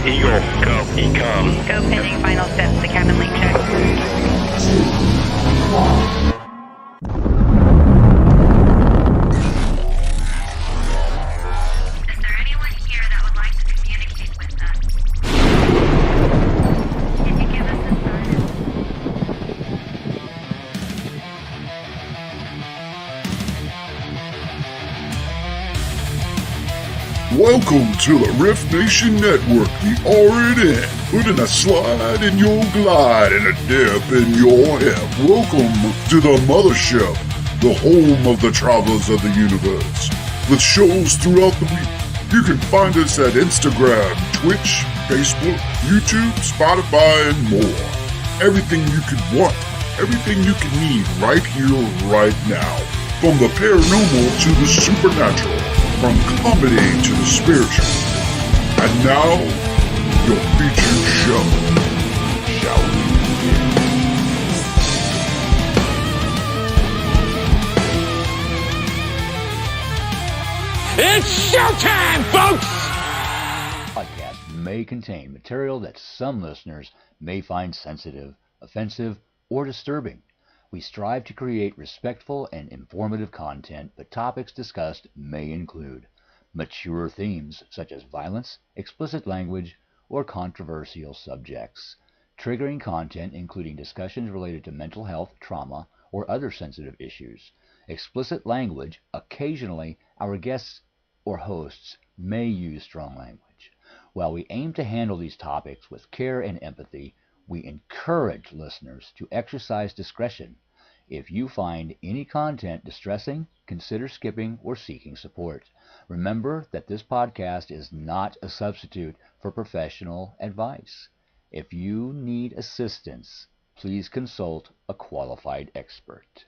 Eagle, go. Ecom. Go pending final steps to cabin link check. Is there anyone here that would like to communicate with us? Can you give us a sign? Welcome to the R.I.F.T Nation Network, the RNN, putting a slide in your glide and a dip in your hip. Welcome to the mothership, the home of the travelers of the universe. With shows throughout the week, you can find us at Instagram, Twitch, Facebook, YouTube, Spotify, and more. Everything you could want, everything you can need right here, right now. From the paranormal to the supernatural. From comedy to the spiritual. And now, your featured show. Shall we begin? It's showtime, folks! Podcast may contain material that some listeners may find sensitive, offensive, or disturbing. We strive to create respectful and informative content, but topics discussed may include mature themes such as violence, explicit language, or controversial subjects, triggering content including discussions related to mental health, trauma, or other sensitive issues, explicit language. Occasionally, our guests or hosts may use strong language. While we aim to handle these topics with care and empathy, we encourage listeners to exercise discretion. If you find any content distressing, consider skipping or seeking support. Remember that this podcast is not a substitute for professional advice. If you need assistance, please consult a qualified expert.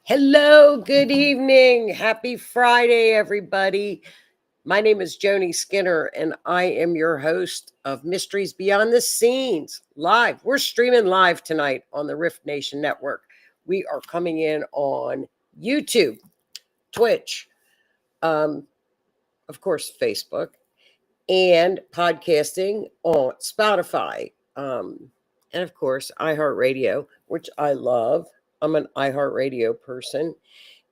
Hello, good evening. Happy Friday, everybody. My name is Joni Skinner, and I am your host of Mysteries Beyond the Scenes live. We're streaming live tonight on the R.I.F.T Nation Network. We are coming in on YouTube, Twitch, of course, Facebook, and podcasting on Spotify, and of course, iHeartRadio, which I love. I'm an iHeartRadio person,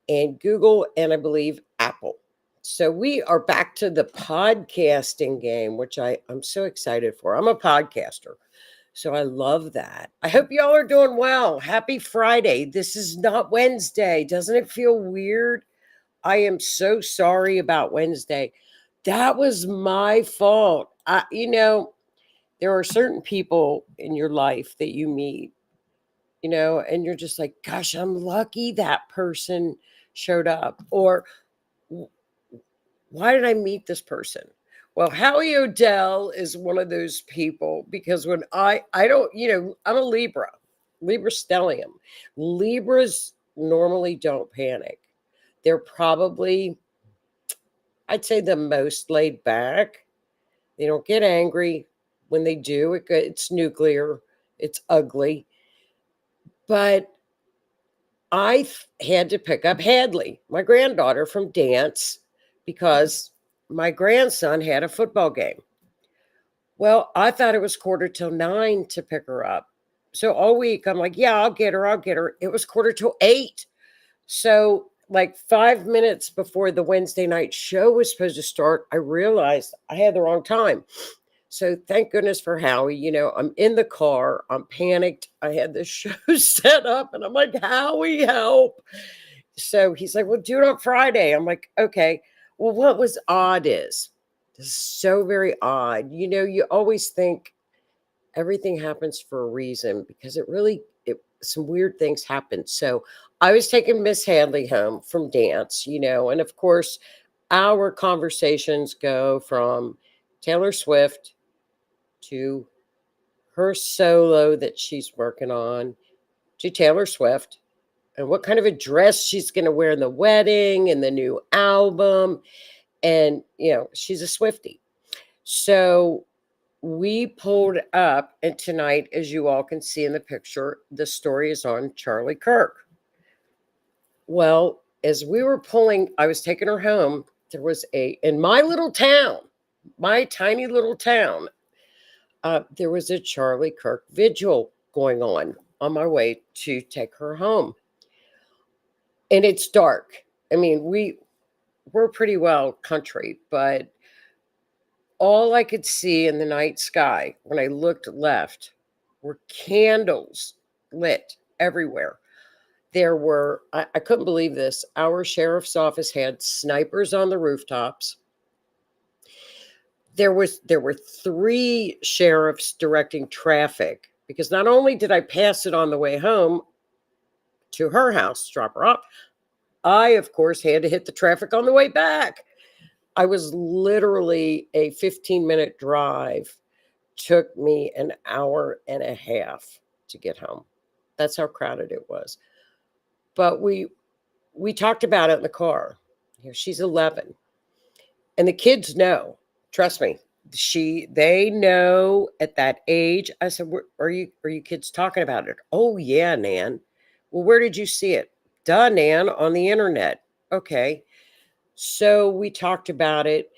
and Google, and I believe Apple. So we are back to the podcasting game, which I'm so excited for. I'm a podcaster, so I love that. I hope y'all are doing well. Happy Friday. This is not Wednesday. Doesn't it feel weird? I am so sorry about Wednesday. That was my fault. There are certain people in your life that you meet, and you're just like, gosh, I'm lucky that person showed up. Or why did I meet this person? Well, Howie O'Dell is one of those people, because when I don't, I'm a Libra stellium. Libras normally don't panic. They're probably, I'd say, the most laid back. They don't get angry. When they do, it's nuclear. It's ugly. But I had to pick up Hadley, my granddaughter, from dance because my grandson had a football game. Well, I thought it was 9:15 to pick her up. So all week I'm like, yeah, I'll get her. It was 7:45. So like 5 minutes before the Wednesday night show was supposed to start, I realized I had the wrong time. So thank goodness for Howie. I'm in the car, I'm panicked. I had this show set up and I'm like, Howie, help. So he's like, well, do it on Friday. I'm like, okay. Well, what was odd is this is so very odd. You always think everything happens for a reason because some weird things happen. So I was taking Miss Hadley home from dance, and of course, our conversations go from Taylor Swift to her solo that she's working on to Taylor Swift and what kind of a dress she's going to wear in the wedding and the new album. And, she's a Swiftie. So we pulled up, and tonight, as you all can see in the picture, the story is on Charlie Kirk. Well, as we were I was taking her home, there was in my little town, my tiny little town, there was a Charlie Kirk vigil going on my way to take her home. And it's dark. I mean, we're pretty well country, but all I could see in the night sky when I looked left were candles lit everywhere. There were, I couldn't believe this. Our sheriff's office had snipers on the rooftops. There were 3 sheriffs directing traffic because not only did I pass it on the way home to her house, drop her off, I, of course, had to hit the traffic on the way back. I was literally a 15-minute drive, took me an hour and a half to get home. That's how crowded it was. But we talked about it in the car. She's 11. And the kids know. Trust me. They know at that age. I said, are you kids talking about it? Oh, yeah, Nan. Well, where did you see it? Duh, Nan, on the internet. Okay. So we talked about it,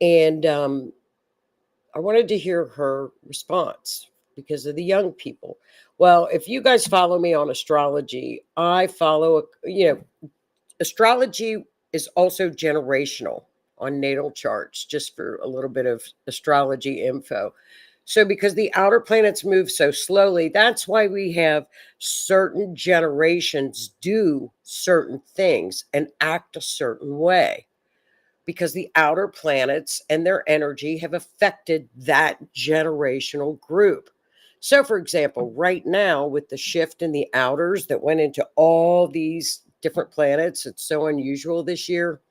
and I wanted to hear her response because of the young people. Well, if you guys follow me on astrology, I follow, astrology is also generational on natal charts, just for a little bit of astrology info. So because the outer planets move so slowly, that's why we have certain generations do certain things and act a certain way, because the outer planets and their energy have affected that generational group. So, for example, right now with the shift in the outers that went into all these different planets, it's so unusual this year,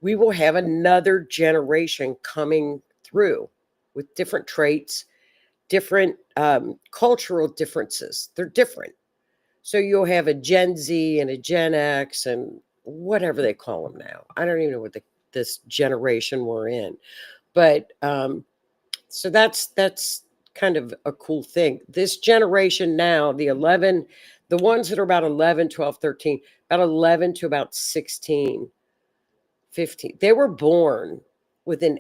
we will have another generation coming through with different traits, different cultural differences. They're different. So you'll have a Gen Z and a Gen X and whatever they call them now. I don't even know what this generation we're in. But so that's kind of a cool thing. This generation now, the ones that are about 11, 12, 13, about 11 to about 16, 15, they were born with an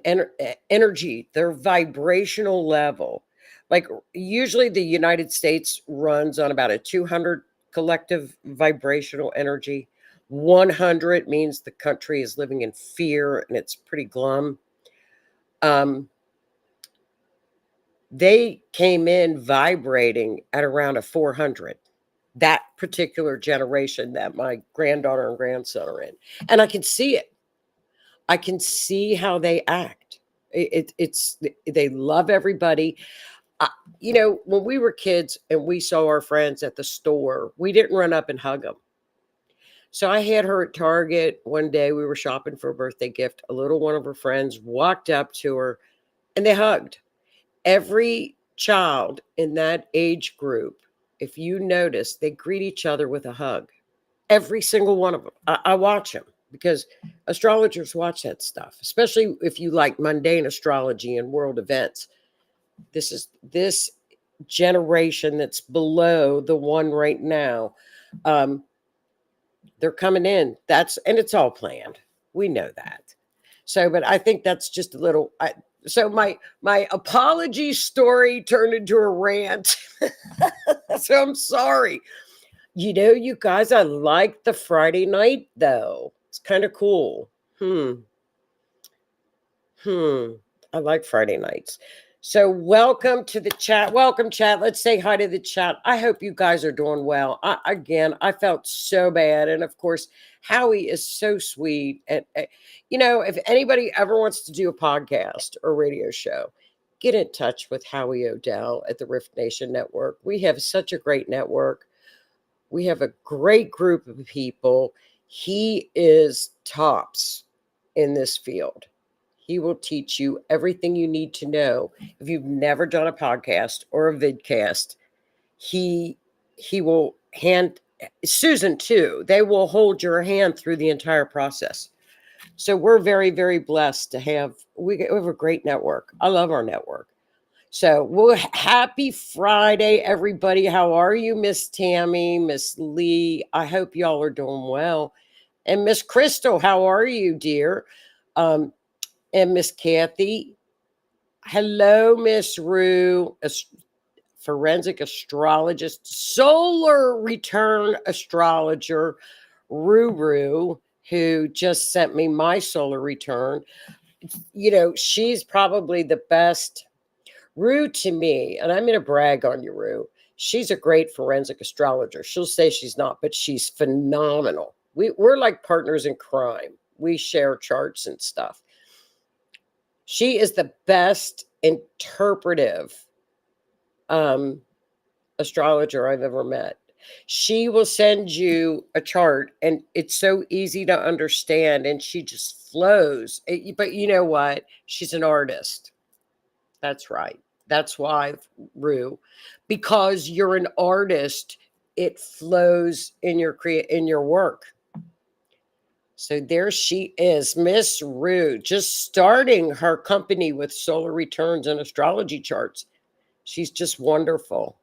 energy, their vibrational level. Like usually the United States runs on about a 200 collective vibrational energy. 100 means the country is living in fear and it's pretty glum. They came in vibrating at around a 400. That particular generation that my granddaughter and grandson are in. And I can see it. I can see how they act. They love everybody. When we were kids and we saw our friends at the store, we didn't run up and hug them. So I had her at Target one day. We were shopping for a birthday gift. A little one of her friends walked up to her and they hugged. Every child in that age group, if you notice, they greet each other with a hug. Every single one of them. I watch them because astrologers watch that stuff, especially if you like mundane astrology and world events. This generation that's below the one right now. They're coming in. And it's all planned. We know that. So, but I think that's just a little. So my apology story turned into a rant. So I'm sorry. You guys, I like the Friday night though. It's kind of cool. I like Friday nights. So welcome to the chat. Welcome, chat. Let's say hi to the chat. I hope you guys are doing well. I felt so bad. And of course, Howie is so sweet. And, if anybody ever wants to do a podcast or radio show, get in touch with Howie Odell at the Rift Nation Network. We have such a great network. We have a great group of people. He is tops in this field. He will teach you everything you need to know. If you've never done a podcast or a vidcast, he will hand Susan too. They will hold your hand through the entire process. So we're very, very blessed to have. We have a great network. I love our network. So, happy Friday, everybody. How are you, Miss Tammy, Miss Lee? I hope y'all are doing well. And Miss Crystal, how are you, dear? And Miss Kathy. Hello, Miss Rue, forensic astrologist, solar return astrologer, Ruru, who just sent me my solar return. She's probably the best. Rue to me, and I'm going to brag on you, Rue. She's a great forensic astrologer. She'll say she's not, but she's phenomenal. We're like partners in crime. We share charts and stuff. She is the best interpretive astrologer I've ever met. She will send you a chart, and it's so easy to understand, and she just flows. But you know what? She's an artist. That's right. That's why, Rue, because you're an artist, it flows in your work. So there she is, Miss Rue, just starting her company with solar returns and astrology charts. She's just wonderful.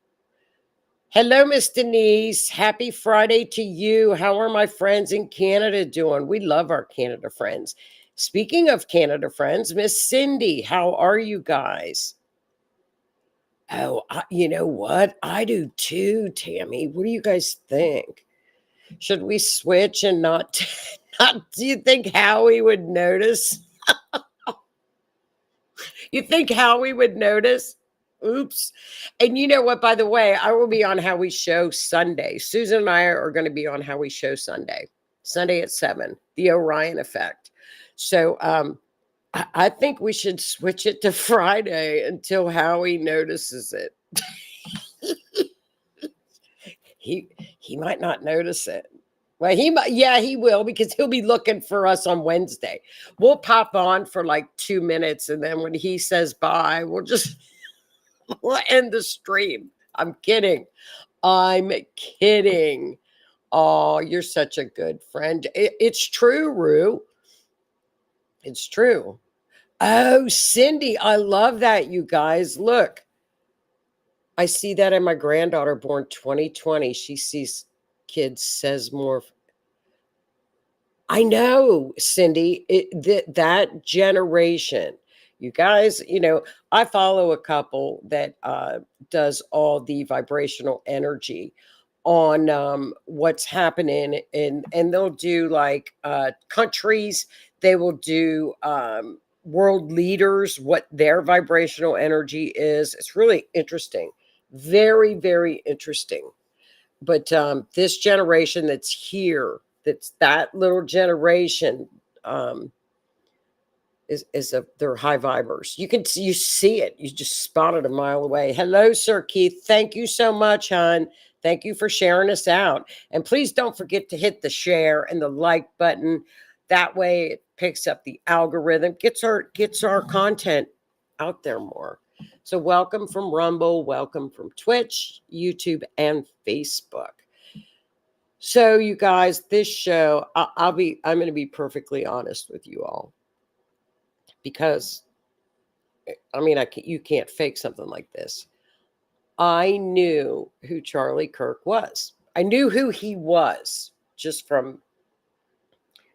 Hello, Miss Denise. Happy Friday to you. How are my friends in Canada doing? We love our Canada friends. Speaking of Canada friends, Miss Cindy, how are you guys? Oh, you know what? I do too, Tammy. What do you guys think? Should we switch and not do you think Howie would notice? You think Howie would notice? Oops. And you know what, by the way, I will be on Howie Show Sunday. Susan and I are going to be on Howie Show Sunday at 7, the Orion Effect. So I think we should switch it to Friday until Howie notices it. He might not notice it. Well, he will, because he'll be looking for us on Wednesday. We'll pop on for like 2 minutes, and then when he says bye, we'll end the stream. I'm kidding. Oh, you're such a good friend. It's true, Rue. It's true. Oh, Cindy, I love that, you guys. Look, I see that in my granddaughter born 2020. She sees kids, says more. I know, Cindy, that generation. You guys, I follow a couple that does all the vibrational energy on what's happening, and they'll do like countries. They will do world leaders, what their vibrational energy is. It's really interesting. Very, very interesting. But this generation that's here, that little generation, they're high vibers. You see it. You just spot it a mile away. Hello, Sir Keith. Thank you so much, hon. Thank you for sharing us out. And please don't forget to hit the share and the like button. That way it picks up the algorithm, gets our content out there more. So welcome from Rumble, welcome from Twitch, YouTube, and Facebook. So you guys, this show, I'm going to be perfectly honest with you all, because you can't fake something like this. I knew who Charlie Kirk was. I knew who he was just from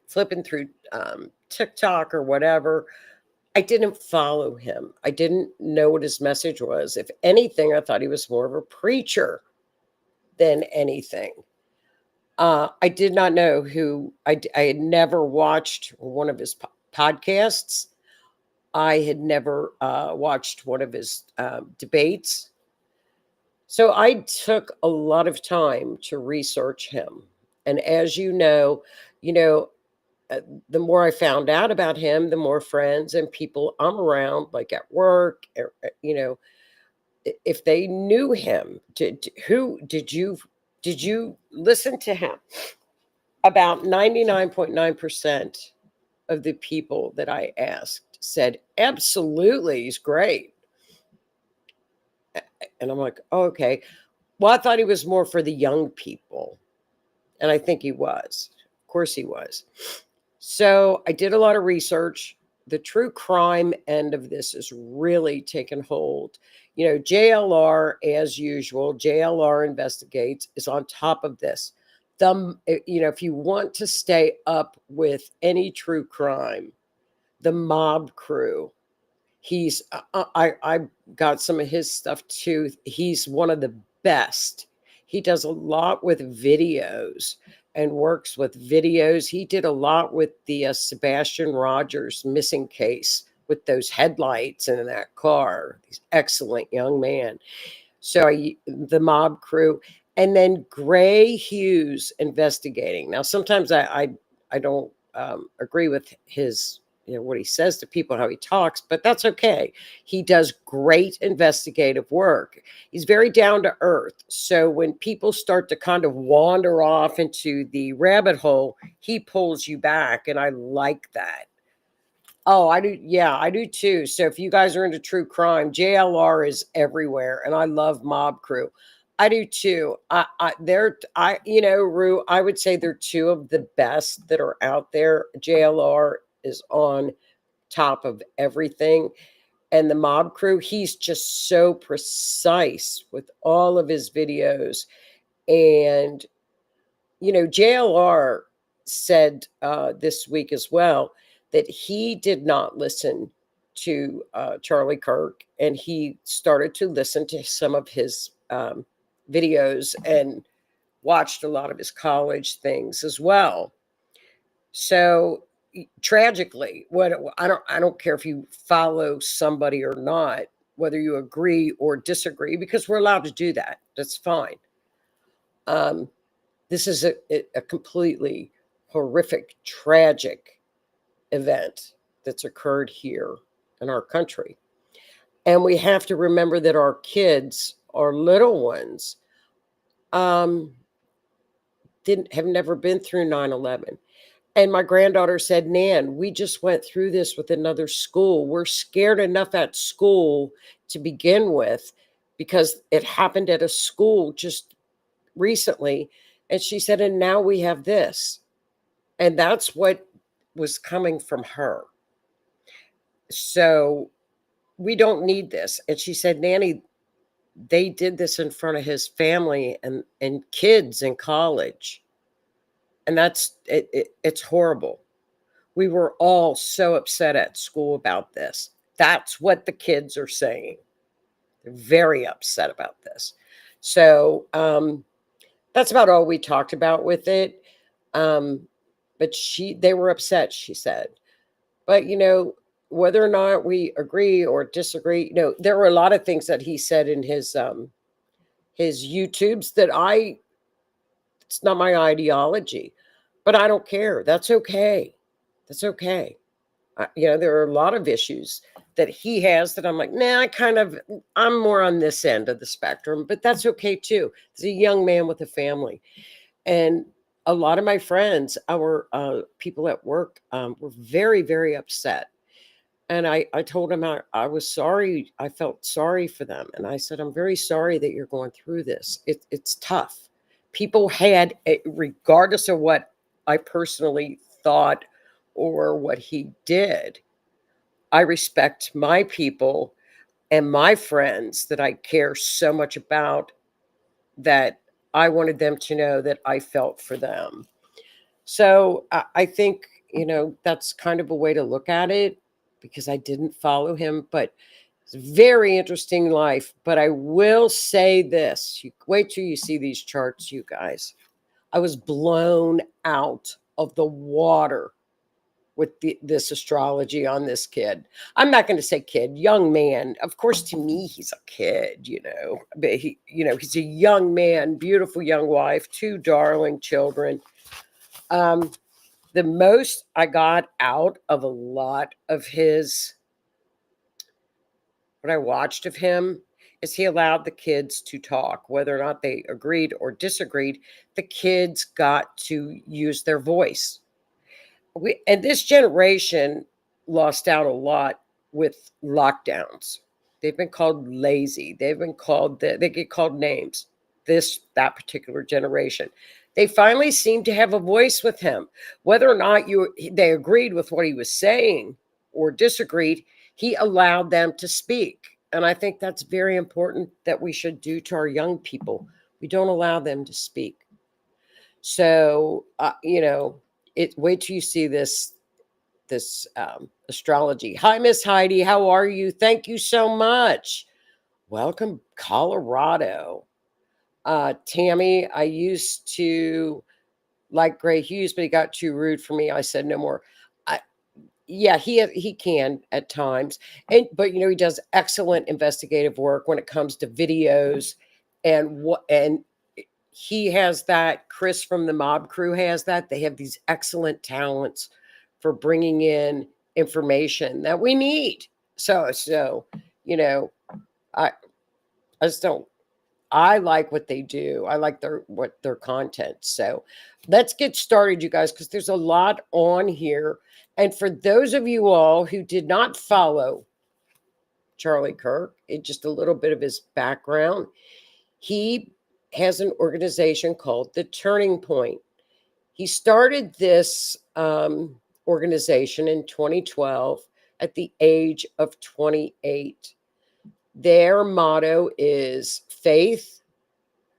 flipping through TikTok or whatever. I didn't follow him. I didn't know what his message was. If anything, I thought he was more of a preacher than anything. I did not know who I had never watched one of his podcasts. I had never watched one of his debates. So I took a lot of time to research him. And as you know, uh, the more I found out about him, the more friends and people I'm around, like at work, if they knew him, who did you listen to him? About 99.9% of the people that I asked said, absolutely, he's great. And I'm like, oh, okay. Well, I thought he was more for the young people. And I think he was. Of course, he was. So I did a lot of research. The true crime end of this is really taken hold. JLR, as usual, JLR Investigates is on top of this. If you want to stay up with any true crime, the mob crew, he's I got some of his stuff too. He's one of the best. He does a lot with videos and works with videos. He did a lot with the Sebastian Rogers missing case with those headlights in that car. He's excellent young man. So the mob crew, and then Gray Hughes investigating. Now, sometimes I don't agree with his what he says to people, how he talks, but that's okay. He does great investigative work. He's very down to earth. So when people start to kind of wander off into the rabbit hole, he pulls you back, and I like that. Oh, I do. Yeah, I do too. So if you guys are into true crime, JLR is everywhere, and I love Mob Crew. I do too. Rue, I would say they're two of the best that are out there. JLR is on top of everything, and the Mob Crew, he's just so precise with all of his videos. And JLR said this week as well that he did not listen to Charlie Kirk, and he started to listen to some of his videos and watched a lot of his college things as well. So tragically, what I don't care if you follow somebody or not, whether you agree or disagree, because we're allowed to do that. That's fine. This is a completely horrific, tragic event that's occurred here in our country. And we have to remember that our kids, our little ones, um, have never been through 9/11. And my granddaughter said, Nan, we just went through this with another school. We're scared enough at school to begin with because it happened at a school just recently. And she said, and now we have this. And that's what was coming from her. So we don't need this. And she said, Nanny, they did this in front of his family and kids in college. And it's horrible. We were all so upset at school about this. That's what the kids are saying. They're very upset about this. So that's about all we talked about with it. But they were upset, she said. But, whether or not we agree or disagree, there were a lot of things that he said in his YouTubes that it's not my ideology, but I don't care. That's okay. That's okay. There are a lot of issues that he has that I'm like, nah, I'm more on this end of the spectrum, but that's okay too. He's a young man with a family. And a lot of my friends, our people at work, were very, very upset. And I told him I was sorry. I felt sorry for them. And I said, I'm very sorry that you're going through this. It's tough. People had, regardless of what I personally thought or what he did, I respect my people and my friends that I care so much about, that I wanted them to know that I felt for them. So I think, that's kind of a way to look at it, because I didn't follow him, but it's a very interesting life. But I will say this, you wait till you see these charts, you guys. I was blown out of the water with this astrology on this kid. I'm not going to say kid, young man. Of course, to me, he's a kid, but he's a young man, beautiful young wife, 2 darling children. The most I got out of a lot of what I watched of him is he allowed the kids to talk, whether or not they agreed or disagreed. The kids got to use their voice. And this generation lost out a lot with lockdowns. They've been called lazy. They've been called, they get called names. That particular generation. They finally seemed to have a voice with him. Whether or not they agreed with what he was saying or disagreed, he allowed them to speak. And I think that's very important that we should do to our young people. We don't allow them to speak. So, wait till you see this astrology. Hi, Miss Heidi. How are you? Thank you so much. Welcome, Colorado. Tammy, I used to like Gray Hughes, but he got too rude for me. I said no more. Yeah, he can at times, but he does excellent investigative work when it comes to videos, and he has that. Chris from the Mob Crew has that. They have these excellent talents for bringing in information that we need. So I just don't. I like what they do. I like their content. So let's get started, you guys, because there's a lot on here. And for those of you all who did not follow Charlie Kirk, just a little bit of his background, he has an organization called The Turning Point. He started this organization in 2012 at the age of 28. Their motto is faith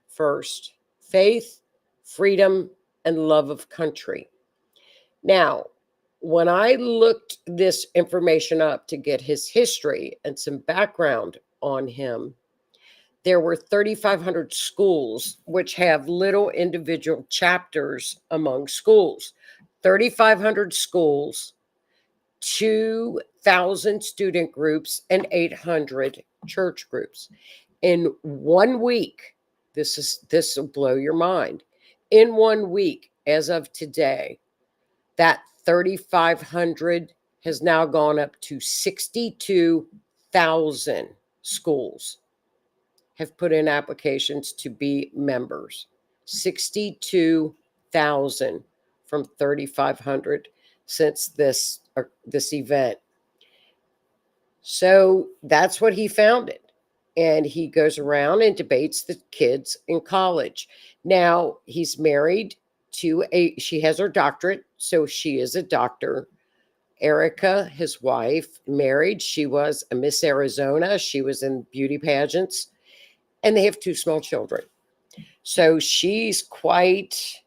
first, faith, freedom, and love of country. Now, when I looked this information up to get his history and some background on him, there were 3,500 schools which have little individual chapters among schools. 3,500 schools, 2,000 student groups, and 800 church groups. In 1 week, this will blow your mind. In 1 week, as of today, that 3,500 has now gone up to 62,000 schools have put in applications to be members. 62,000 from 3,500 since this event. So that's what he founded. And he goes around and debates the kids in college. Now, he's married to she has her doctorate, so she is a doctor. Erica, his wife, married. She was a Miss Arizona. She was in beauty pageants. And they have 2 small children. So she's quite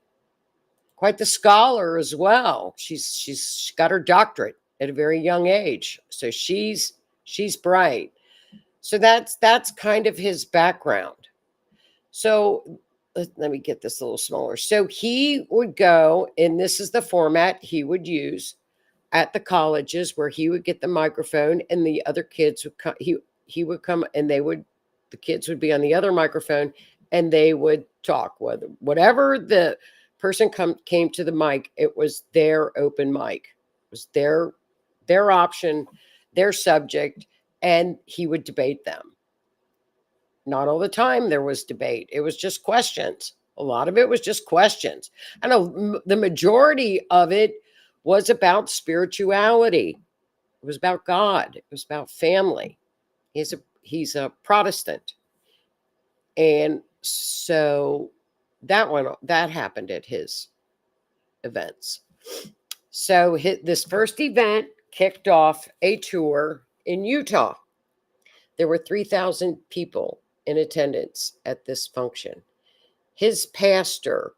the scholar as well. She's got her doctorate at a very young age. So she's bright. So that's kind of his background. So let me get this a little smaller. So he would go, and this is the format he would use at the colleges, where he would get the microphone and the other kids would come. He would come, and the kids would be on the other microphone, and they would talk. Whatever the person came to the mic, it was their open mic. It was their option, their subject, and he would debate them. Not all the time there was debate. It was just questions. A lot of it was just questions. I know the majority of it was about spirituality. It was about God. It was about family. He's a Protestant. And so that happened at his events. So this first event kicked off a tour in Utah. There were 3,000 people in attendance at this function. His pastor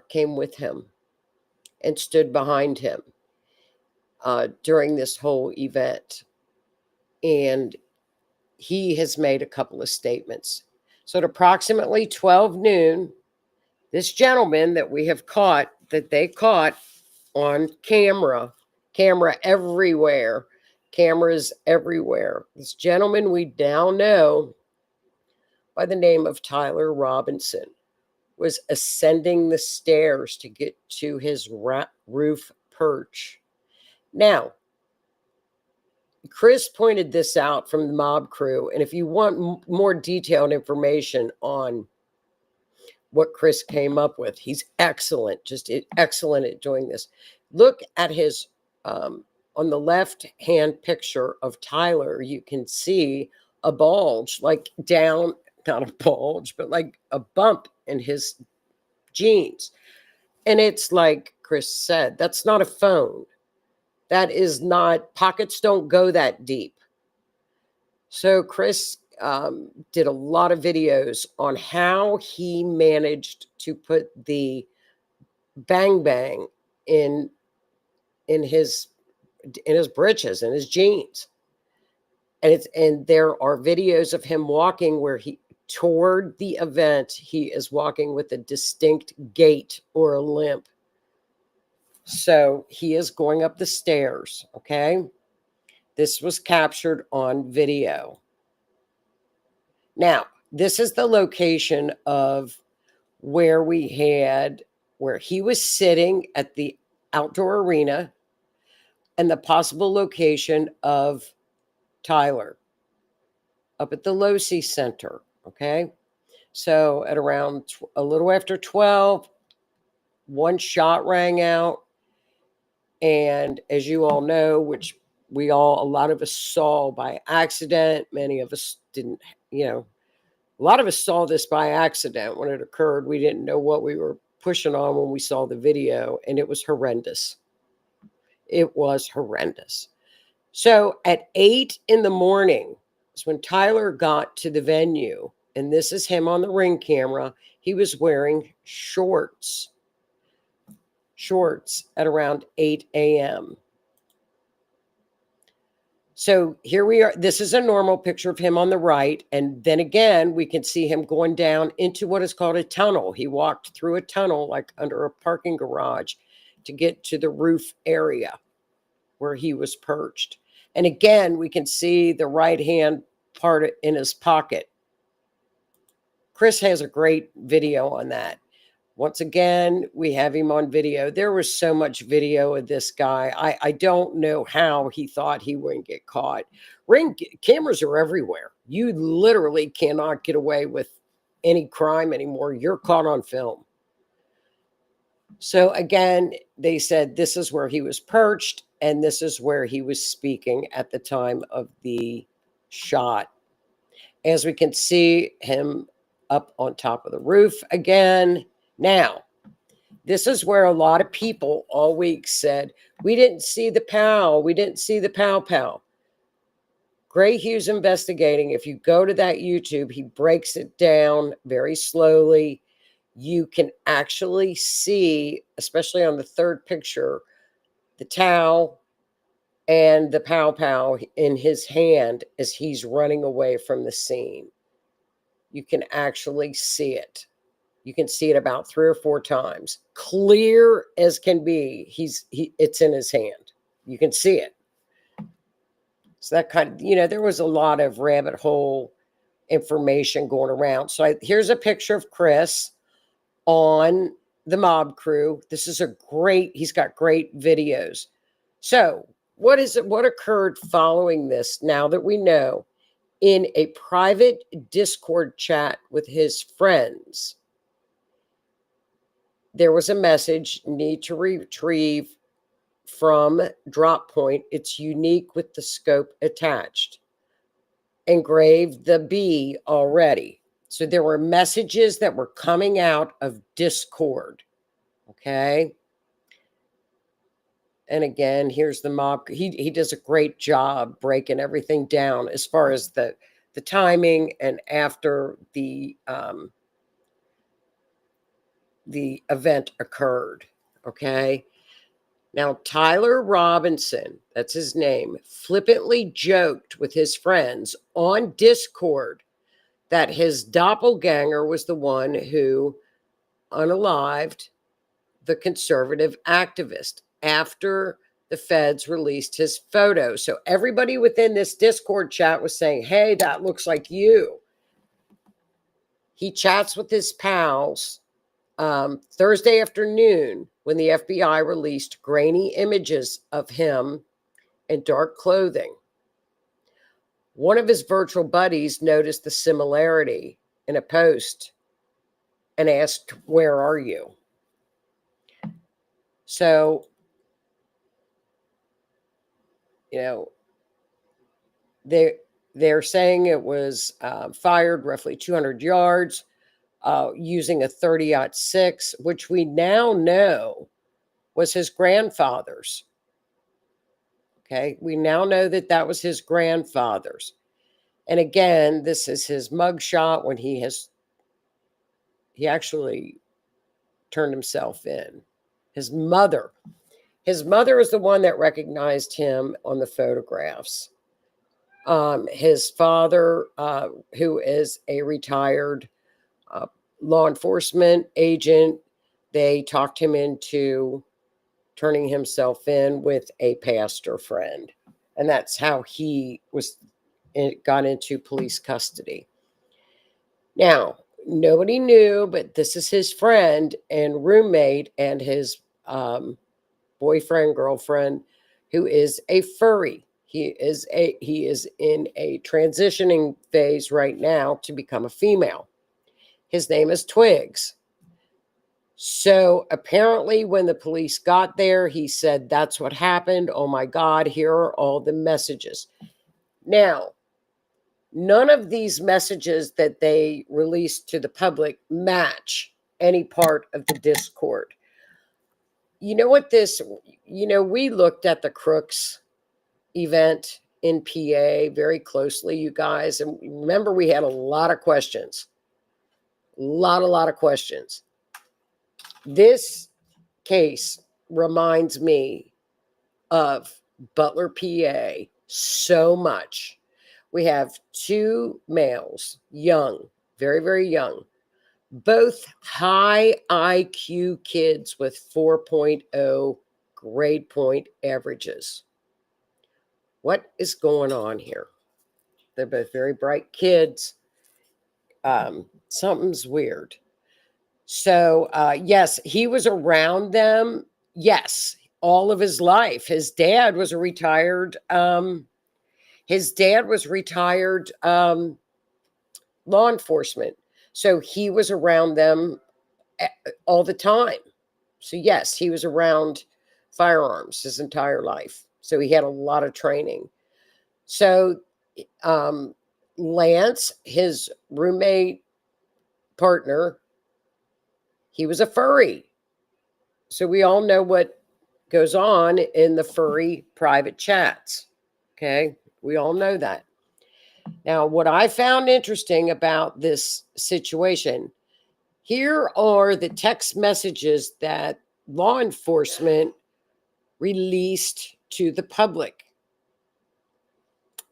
came with him and stood behind him during this whole event. And he has made a couple of statements. So at approximately 12 noon, This gentleman that we have caught, that they caught on camera everywhere, cameras everywhere. This gentleman we now know by the name of Tyler Robinson was ascending the stairs to get to his roof perch. Now, Chris pointed this out from the mob crew, and if you want more detailed information on what Chris came up with, he's excellent, just excellent at doing this. Look at his, on the left-hand picture of Tyler, you can see a bulge, like down, not a bulge, but like a bump in his jeans. And it's like Chris said, that's not a phone. That is not, pockets don't go that deep. So Chris did a lot of videos on how he managed to put the bang bang in his britches, in his jeans. And there are videos of him walking where he, toward the event, he is walking with a distinct gait or a limp. So he is going up the stairs, okay? This was captured on video. Now, this is the location of where he was sitting at the outdoor arena, and the possible location of Tyler up at the Losi Center, okay? So at around a little after 12, one shot rang out. And as you all know, which a lot of us saw by accident, many of us didn't, a lot of us saw this by accident when it occurred. We didn't know what we were pushing on when we saw the video, and it was horrendous. It was horrendous. So at 8 in the morning is when Tyler got to the venue, and this is him on the ring camera. He was wearing shorts at around 8 a.m. So here we are. This is a normal picture of him on the right. And then again, we can see him going down into what is called a tunnel. He walked through a tunnel, like under a parking garage, to get to the roof area where he was perched. And again, we can see the right hand part in his pocket. Chris has a great video on that. Once again, we have him on video. There was so much video of this guy. I don't know how he thought he wouldn't get caught. Ring cameras are everywhere. You literally cannot get away with any crime anymore. You're caught on film. So again, they said this is where he was perched, and this is where he was speaking at the time of the shot. As we can see him up on top of the roof again. Now, this is where a lot of people all week said, we didn't see the POW. We didn't see the POW. Gray Hughes Investigating, if you go to that YouTube, he breaks it down very slowly. You can actually see, especially on the third picture, the towel and the POW in his hand as he's running away from the scene. You can actually see it. You can see it about 3 or 4 times. Clear as can be, it's in his hand. You can see it. So that kind of, there was a lot of rabbit hole information going around. So here's a picture of Chris on the mob crew. This is he's got great videos. So what occurred following this, now that we know, in a private Discord chat with his friends, there was a message, need to retrieve from drop point. It's unique with the scope attached. Engraved the B already. So there were messages that were coming out of Discord. Okay. And again, here's the mob. He does a great job breaking everything down as far as the timing and after the event occurred. Okay. Now, Tyler Robinson, that's his name, flippantly joked with his friends on Discord that his doppelganger was the one who unalived the conservative activist after the feds released his photo. So everybody within this Discord chat was saying, hey, that looks like you. He chats with his pals Thursday afternoon when the FBI released grainy images of him in dark clothing. One of his virtual buddies noticed the similarity in a post and asked, where are you? So, they're saying it was fired roughly 200 yards using a 30-06, which we now know was his grandfather's. Okay, we now know that that was his grandfather's. And again, this is his mugshot when he actually turned himself in. His mother is the one that recognized him on the photographs. His father, who is a retired law enforcement agent, they talked him into turning himself in with a pastor friend. And that's how he got into police custody. Now, nobody knew, but this is his friend and roommate and his boyfriend, girlfriend, who is a furry. He is in a transitioning phase right now to become a female. His name is Twigs. So apparently when the police got there, he said, that's what happened. Oh my God, here are all the messages. Now, none of these messages that they released to the public match any part of the Discord. You know what we looked at the Crooks event in PA very closely, you guys. And remember, we had a lot of questions. A lot of questions. This case reminds me of Butler, PA so much. We have two males, young, very, very young, both high IQ kids with 4.0 grade point averages. What is going on here? They're both very bright kids. Something's weird. So, yes, he was around them. Yes, all of his life. His dad was a retired law enforcement. So he was around them all the time. So yes, he was around firearms his entire life. So he had a lot of training. So Lance, his roommate partner, he was a furry. So we all know what goes on in the furry private chats. Okay, we all know that. Now, what I found interesting about this situation, here are the text messages that law enforcement released to the public.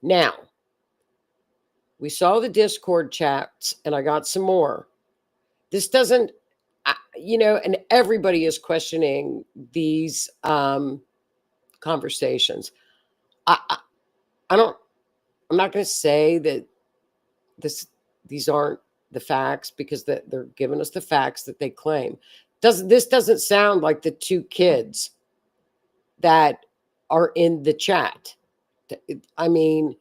Now, we saw the Discord chats, and I got some more. This doesn't, and everybody is questioning these conversations. I'm not going to say that these aren't the facts, because they're giving us the facts that they claim. This doesn't sound like the two kids that are in the chat. I mean,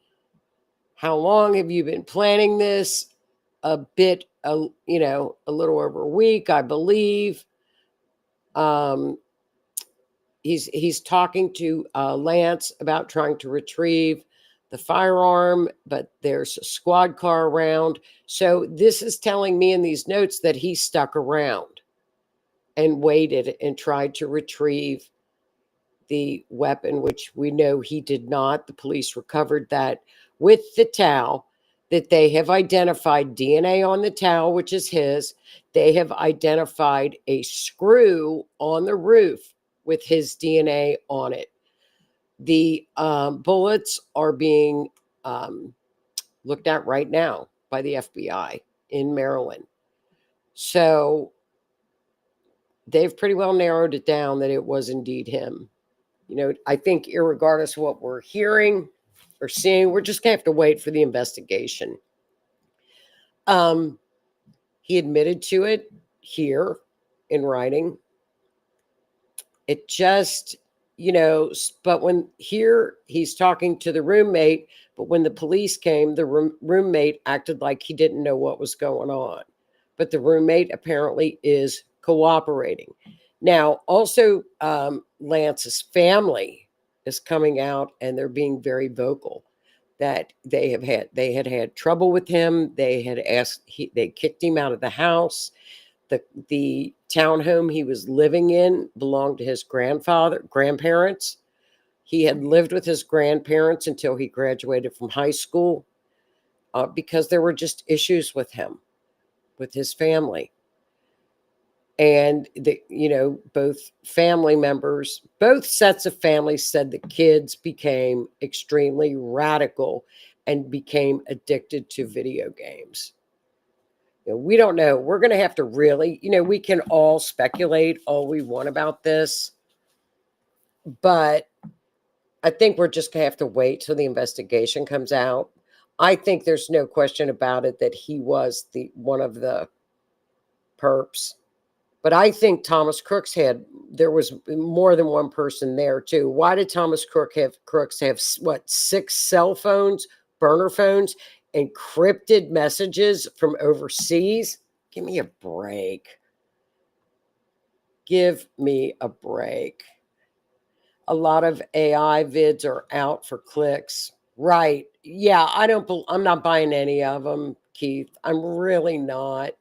how long have you been planning this? A little over a week, I believe. He's talking to Lance about trying to retrieve the firearm, but there's a squad car around. So this is telling me in these notes that he stuck around and waited and tried to retrieve the weapon, which we know he did not. The police recovered that with the towel, that they have identified DNA on the towel, which is his. They have identified a screw on the roof with his DNA on it. The bullets are being looked at right now by the FBI in Maryland. So they've pretty well narrowed it down that it was indeed him. You know, I think irregardless of what we're hearing or seeing, we're just going to have to wait for the investigation. He admitted to it here in writing. It just, you know, but when here he's talking to the roommate, but when the police came, the roommate acted like he didn't know what was going on. But the roommate apparently is cooperating. Now, also, Lance's family is coming out and they're being very vocal that they had trouble with him. They had they kicked him out of the house. The townhome he was living in belonged to his grandparents. He had lived with his grandparents until he graduated from high school because there were just issues with him, with his family. And both family members, both sets of families said the kids became extremely radical and became addicted to video games. We don't know. We're going to have to really, we can all speculate all we want about this, but I think we're just going to have to wait till the investigation comes out. I think there's no question about it that he was one of the perps. But I think Thomas Crooks there was more than one person there too. Why did Thomas Crooks have what, 6 cell phones, burner phones, encrypted messages from overseas? Give me a break. Give me a break. A lot of AI vids are out for clicks. Right. Yeah, I'm not buying any of them, Keith. I'm really not.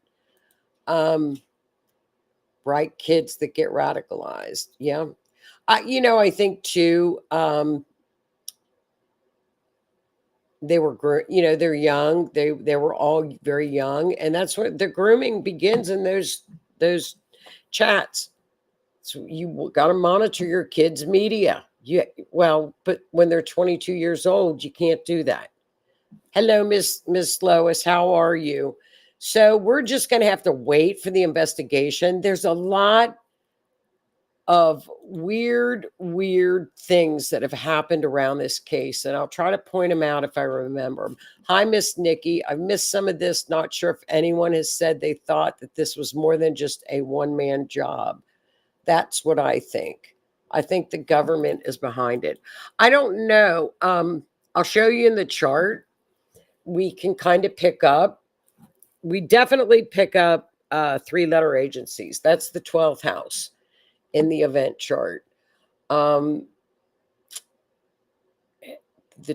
Right, kids that get radicalized. Yeah. I think too, they were, they're young. They were all very young, and that's where the grooming begins in those chats. So you got to monitor your kids' media. But when they're 22 years old, you can't do that. Hello, Miss Lois. How are you? So we're just going to have to wait for the investigation. There's a lot of weird things that have happened around this case, and I'll try to point them out if I remember them. Hi, Miss Nikki. I've missed some of this. Not sure if anyone has said they thought that this was more than just a one-man job. That's what I think. I think the government is behind it. I don't know. I'll show you in the chart. We can kind of pick up. We definitely pick up 3-letter agencies. That's the 12th house in the event chart. The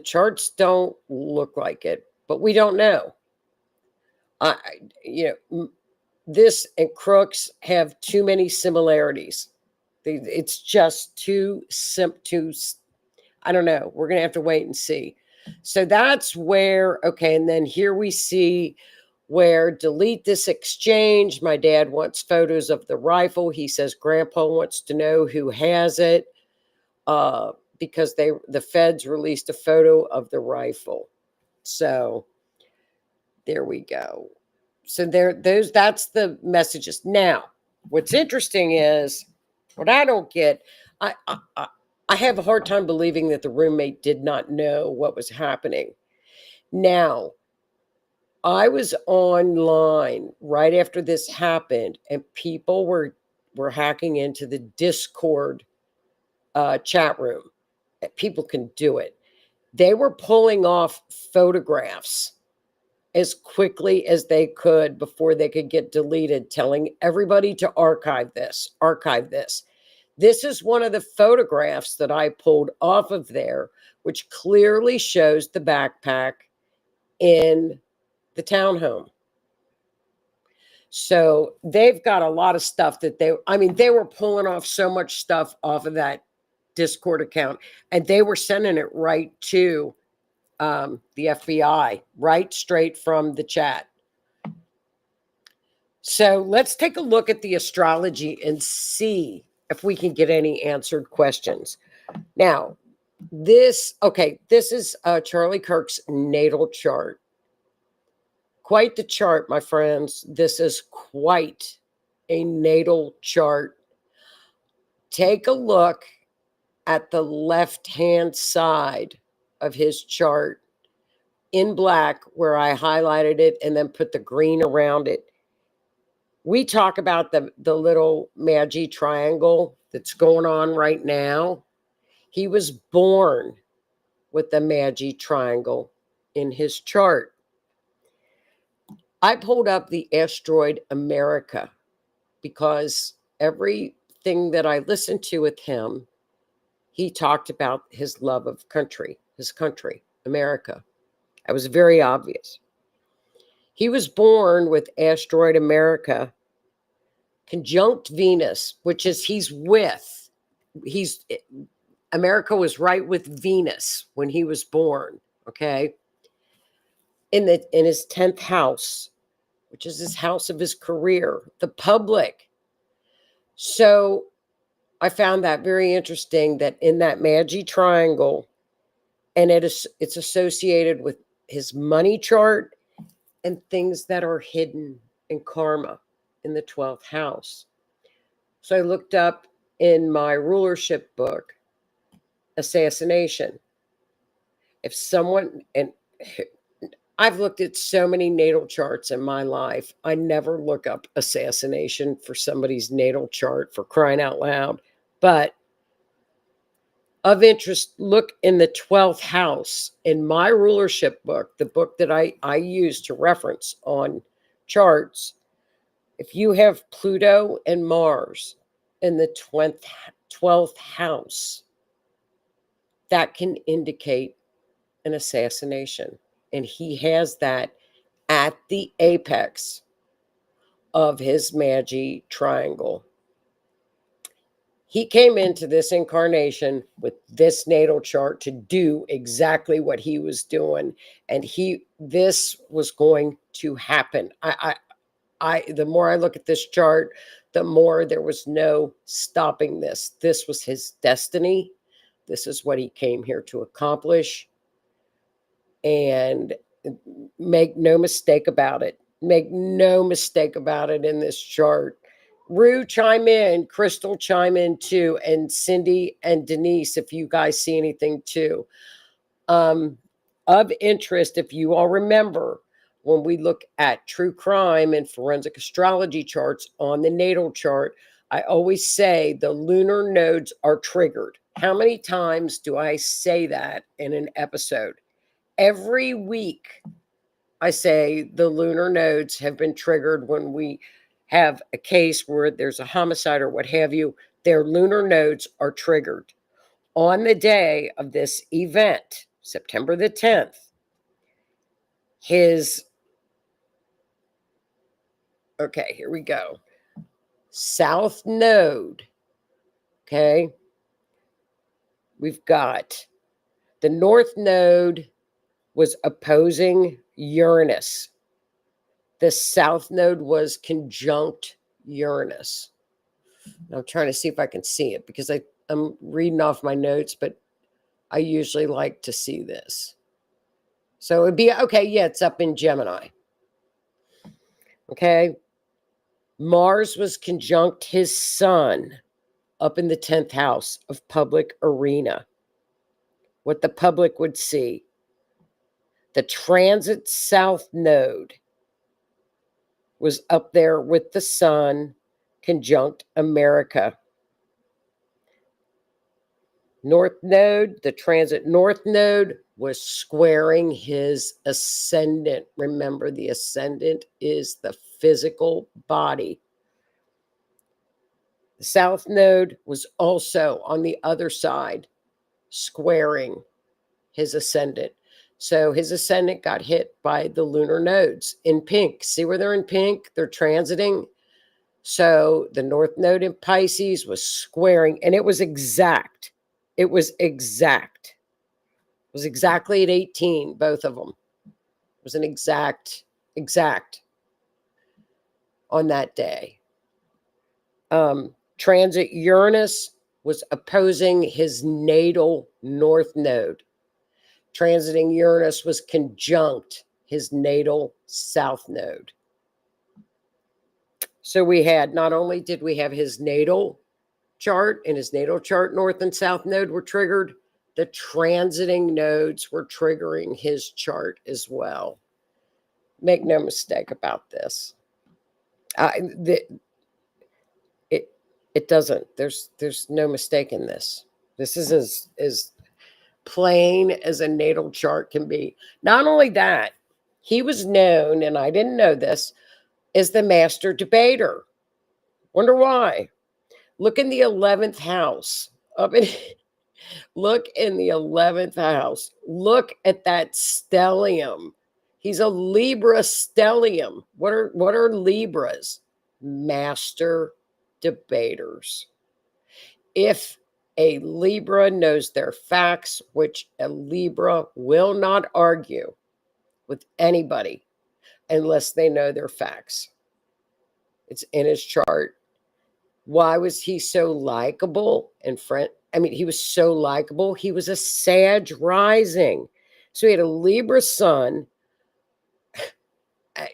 charts don't look like it, but we don't know. This and Crooks have too many similarities. It's just too I don't know. We're going to have to wait and see. So that's where, okay. And then here we see where delete this exchange. My dad wants photos of the rifle. He says Grandpa wants to know who has it because the feds released a photo of the rifle. So there we go. So that's the messages. Now, what's interesting is what I don't get. I have a hard time believing that the roommate did not know what was happening. Now, I was online right after this happened, and people were hacking into the Discord chat room. People can do it. They were pulling off photographs as quickly as they could before they could get deleted, telling everybody to archive this. This is one of the photographs that I pulled off of there, which clearly shows the backpack in the townhome. So they've got a lot of stuff that they were pulling off so much stuff off of that Discord account, and they were sending it right to the FBI, right straight from the chat. So let's take a look at the astrology and see if we can get any answered questions. Now, this is Charlie Kirk's natal chart. Quite the chart, my friends. This is quite a natal chart take a look at the left-hand side of his chart in black where I highlighted it and then put the green around it. We talk about the little Magi triangle that's going on right now. He was born with the Magi triangle in his chart. I pulled up the asteroid America because everything that I listened to with him, he talked about his love of country, his country, America. That was very obvious. He was born with asteroid America conjunct Venus, which is America was right with Venus when he was born, okay? In his 10th house, which is his house of his career, the public. So I found that very interesting that in that Magi triangle, and it's associated with his money chart and things that are hidden in karma in the 12th house. So I looked up in my rulership book, assassination. If someone, and I've looked at so many natal charts in my life, I never look up assassination for somebody's natal chart, for crying out loud. But of interest, look in the 12th house in my rulership book, the book that I use to reference on charts. If you have Pluto and Mars in the 12th house, that can indicate an assassination. And he has that at the apex of his Magi triangle. He came into this incarnation with this natal chart to do exactly what he was doing. And this was going to happen. The more I look at this chart, the more there was no stopping this. This was his destiny. This is what he came here to accomplish. And make no mistake about it. Make no mistake about it in this chart. Rue, chime in. Crystal, chime in too. And Cindy and Denise, if you guys see anything too. Of interest, if you all remember, when we look at true crime and forensic astrology charts on the natal chart, I always say the lunar nodes are triggered. How many times do I say that in an episode? Every week, I say the lunar nodes have been triggered when we have a case where there's a homicide or what have you. Their lunar nodes are triggered. On the day of this event, September the 10th, okay, here we go. South node, okay? We've got the north node was opposing Uranus. The south node was conjunct Uranus. I'm trying to see if I can see it because I'm reading off my notes, but I usually like to see this. So it'd be, okay, yeah, it's up in Gemini. Okay. Mars was conjunct his sun up in the 10th house of public arena. What the public would see. The transit south node was up there with the sun conjunct America. North node, the transit north node was squaring his ascendant. Remember, the ascendant is the physical body. The south node was also on the other side, squaring his ascendant. So his ascendant got hit by the lunar nodes in pink. See where they're in pink? They're transiting. So the north node in Pisces was squaring, and it was exact. It was exact. It was exactly at 18, both of them. It was an exact on that day. Transit Uranus was opposing his natal north node. Transiting Uranus was conjunct his natal south node. So we had, not only did we have his natal chart, in his natal chart, north and south node were triggered, the transiting nodes were triggering his chart as well. Make no mistake about this. It doesn't. There's no mistake in this. This is as plain as a natal chart can be. Not only that, he was known, and I didn't know this, as the master debater. Wonder why? Look in the 11th house. Look in the 11th house. Look at that stellium. He's a Libra stellium. What are Libras? Master debaters. If a Libra knows their facts, which a Libra will not argue with anybody unless they know their facts. It's in his chart. Why was he so likable and friend? I mean, he was so likable. He was a Sag rising. So he had a Libra sun.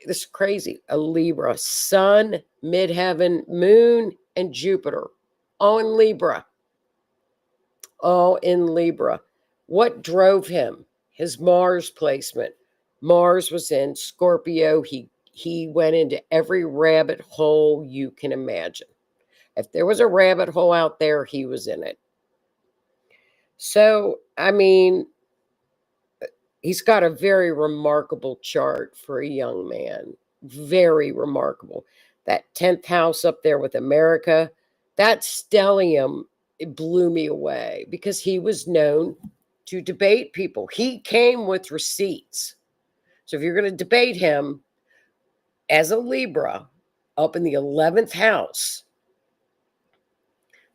This is crazy. A Libra sun, midheaven, moon, and Jupiter. All in Libra. All in Libra. What drove him? His Mars placement. Mars was in Scorpio. He went into every rabbit hole you can imagine. If there was a rabbit hole out there, he was in it. So, I mean, he's got a very remarkable chart for a young man. Very remarkable. That 10th house up there with America, that stellium, it blew me away because he was known to debate people. He came with receipts. So if you're going to debate him as a Libra up in the 11th house,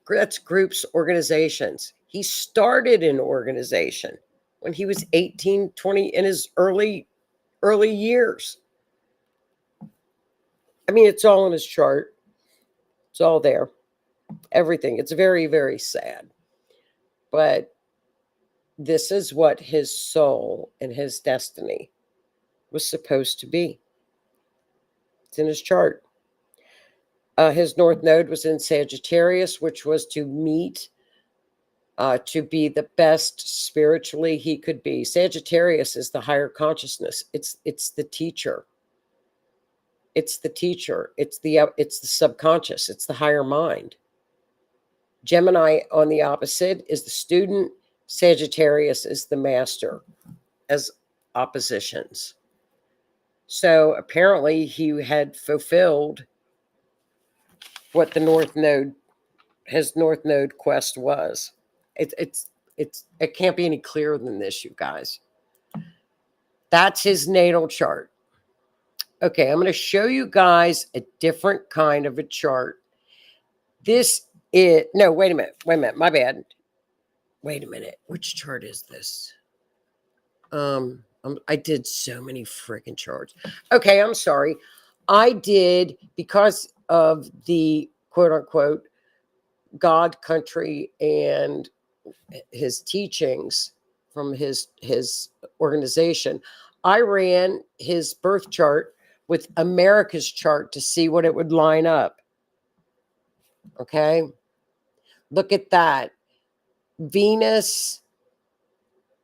that's groups, organizations. He started an organization when he was 18, 20, in his early years. I mean, it's all in his chart. It's all there. Everything. It's very, very sad. But this is what his soul and his destiny was supposed to be. It's in his chart. His North Node was in Sagittarius, which was to meet, to be the best spiritually he could be. Sagittarius is the higher consciousness. It's the teacher. It's the teacher. It's the subconscious. It's the higher mind. Gemini, on the opposite, is the student. Sagittarius is the master, as oppositions. So apparently he had fulfilled what the North Node, his North Node quest was. It can't be any clearer than this, you guys. That's his natal chart. Okay, I'm going to show you guys a different kind of a chart. This is, no, wait a minute, my bad. Wait a minute, which chart is this? I did so many freaking charts. Okay, I'm sorry. I did, because of the quote unquote God, country, and his teachings from his organization, I ran his birth chart with America's chart to see what it would line up. Okay. Look at that. Venus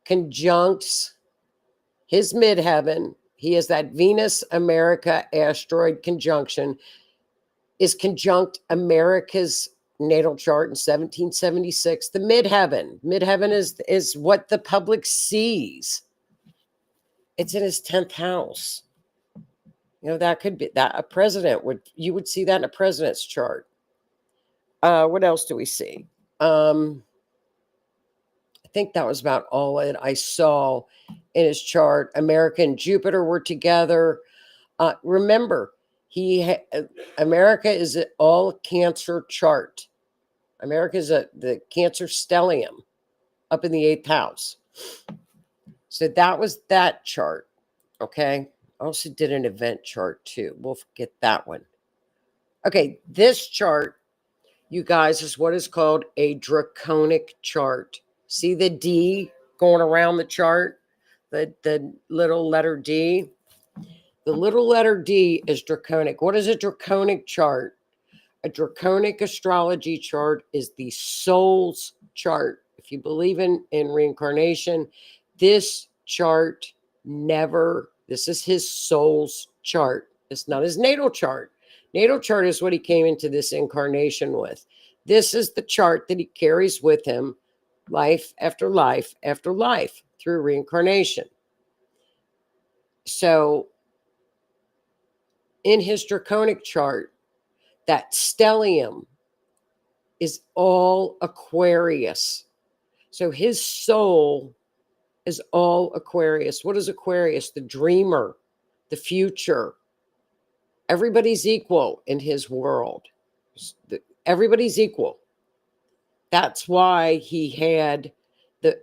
conjuncts his midheaven. He has that Venus America asteroid conjunction, is conjunct America's natal chart in 1776. The midheaven. Midheaven is what the public sees. It's in his 10th house. You know, that could be that a president you would see that in a president's chart. What else do we see? I think that was about all that I saw in his chart. America and Jupiter were together. Remember, America is an all Cancer chart. America is the Cancer stellium up in the 8th house. So that was that chart. Okay. I also did an event chart too. We'll get that one. Okay. This chart, you guys, is what is called a draconic chart. See the D going around the chart? The little letter D? The little letter D is draconic. What is a draconic chart? A draconic astrology chart is the soul's chart. If you believe in reincarnation, this chart this is his soul's chart. It's not his natal chart. Natal chart is what he came into this incarnation with. This is the chart that he carries with him life after life after life through reincarnation. So in his draconic chart, that stellium is all Aquarius. So his soul is all Aquarius. What is Aquarius? The dreamer, the future. Everybody's equal in his world. Everybody's equal. That's why he had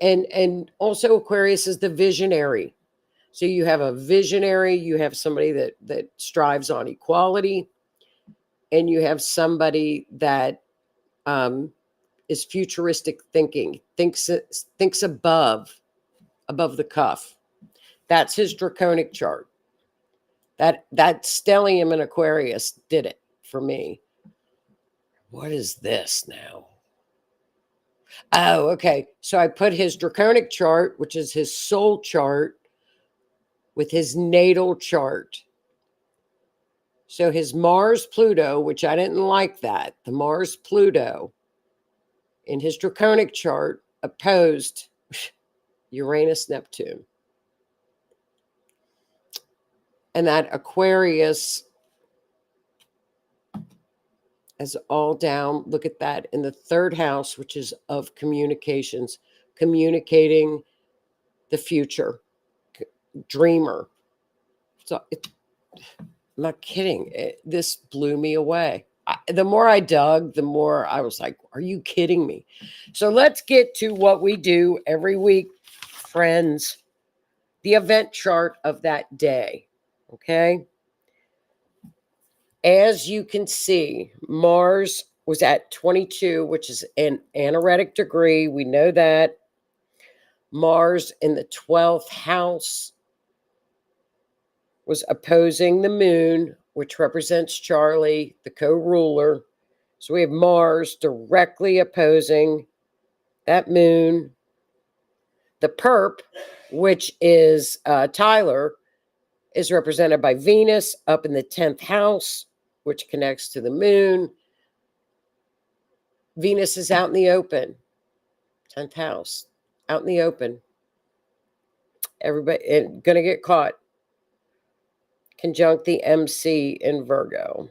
and also Aquarius is the visionary. So you have a visionary, you have somebody that strives on equality, and you have somebody that is futuristic thinking, thinks above the cuff. That's his draconic chart. That stellium in Aquarius did it for me. What is this now? Oh, okay. So I put his draconic chart, which is his soul chart, with his natal chart. So his Mars Pluto, which I didn't like that, the Mars Pluto in his draconic chart opposed Uranus Neptune. And that Aquarius is all down. Look at that in the third house, which is of communications, communicating the future, dreamer. So I'm not kidding. This blew me away. The more I dug, the more I was like, are you kidding me? So let's get to what we do every week, friends. The event chart of that day. Okay. As you can see, Mars was at 22, which is an anaretic degree. We know that. Mars in the 12th house was opposing the moon, which represents Charlie, the co-ruler. So we have Mars directly opposing that moon. The perp, which is Tyler, is represented by Venus up in the 10th house, which connects to the moon. Venus is out in the open. 10th house, out in the open. Everybody going to get caught. Conjunct the MC in Virgo.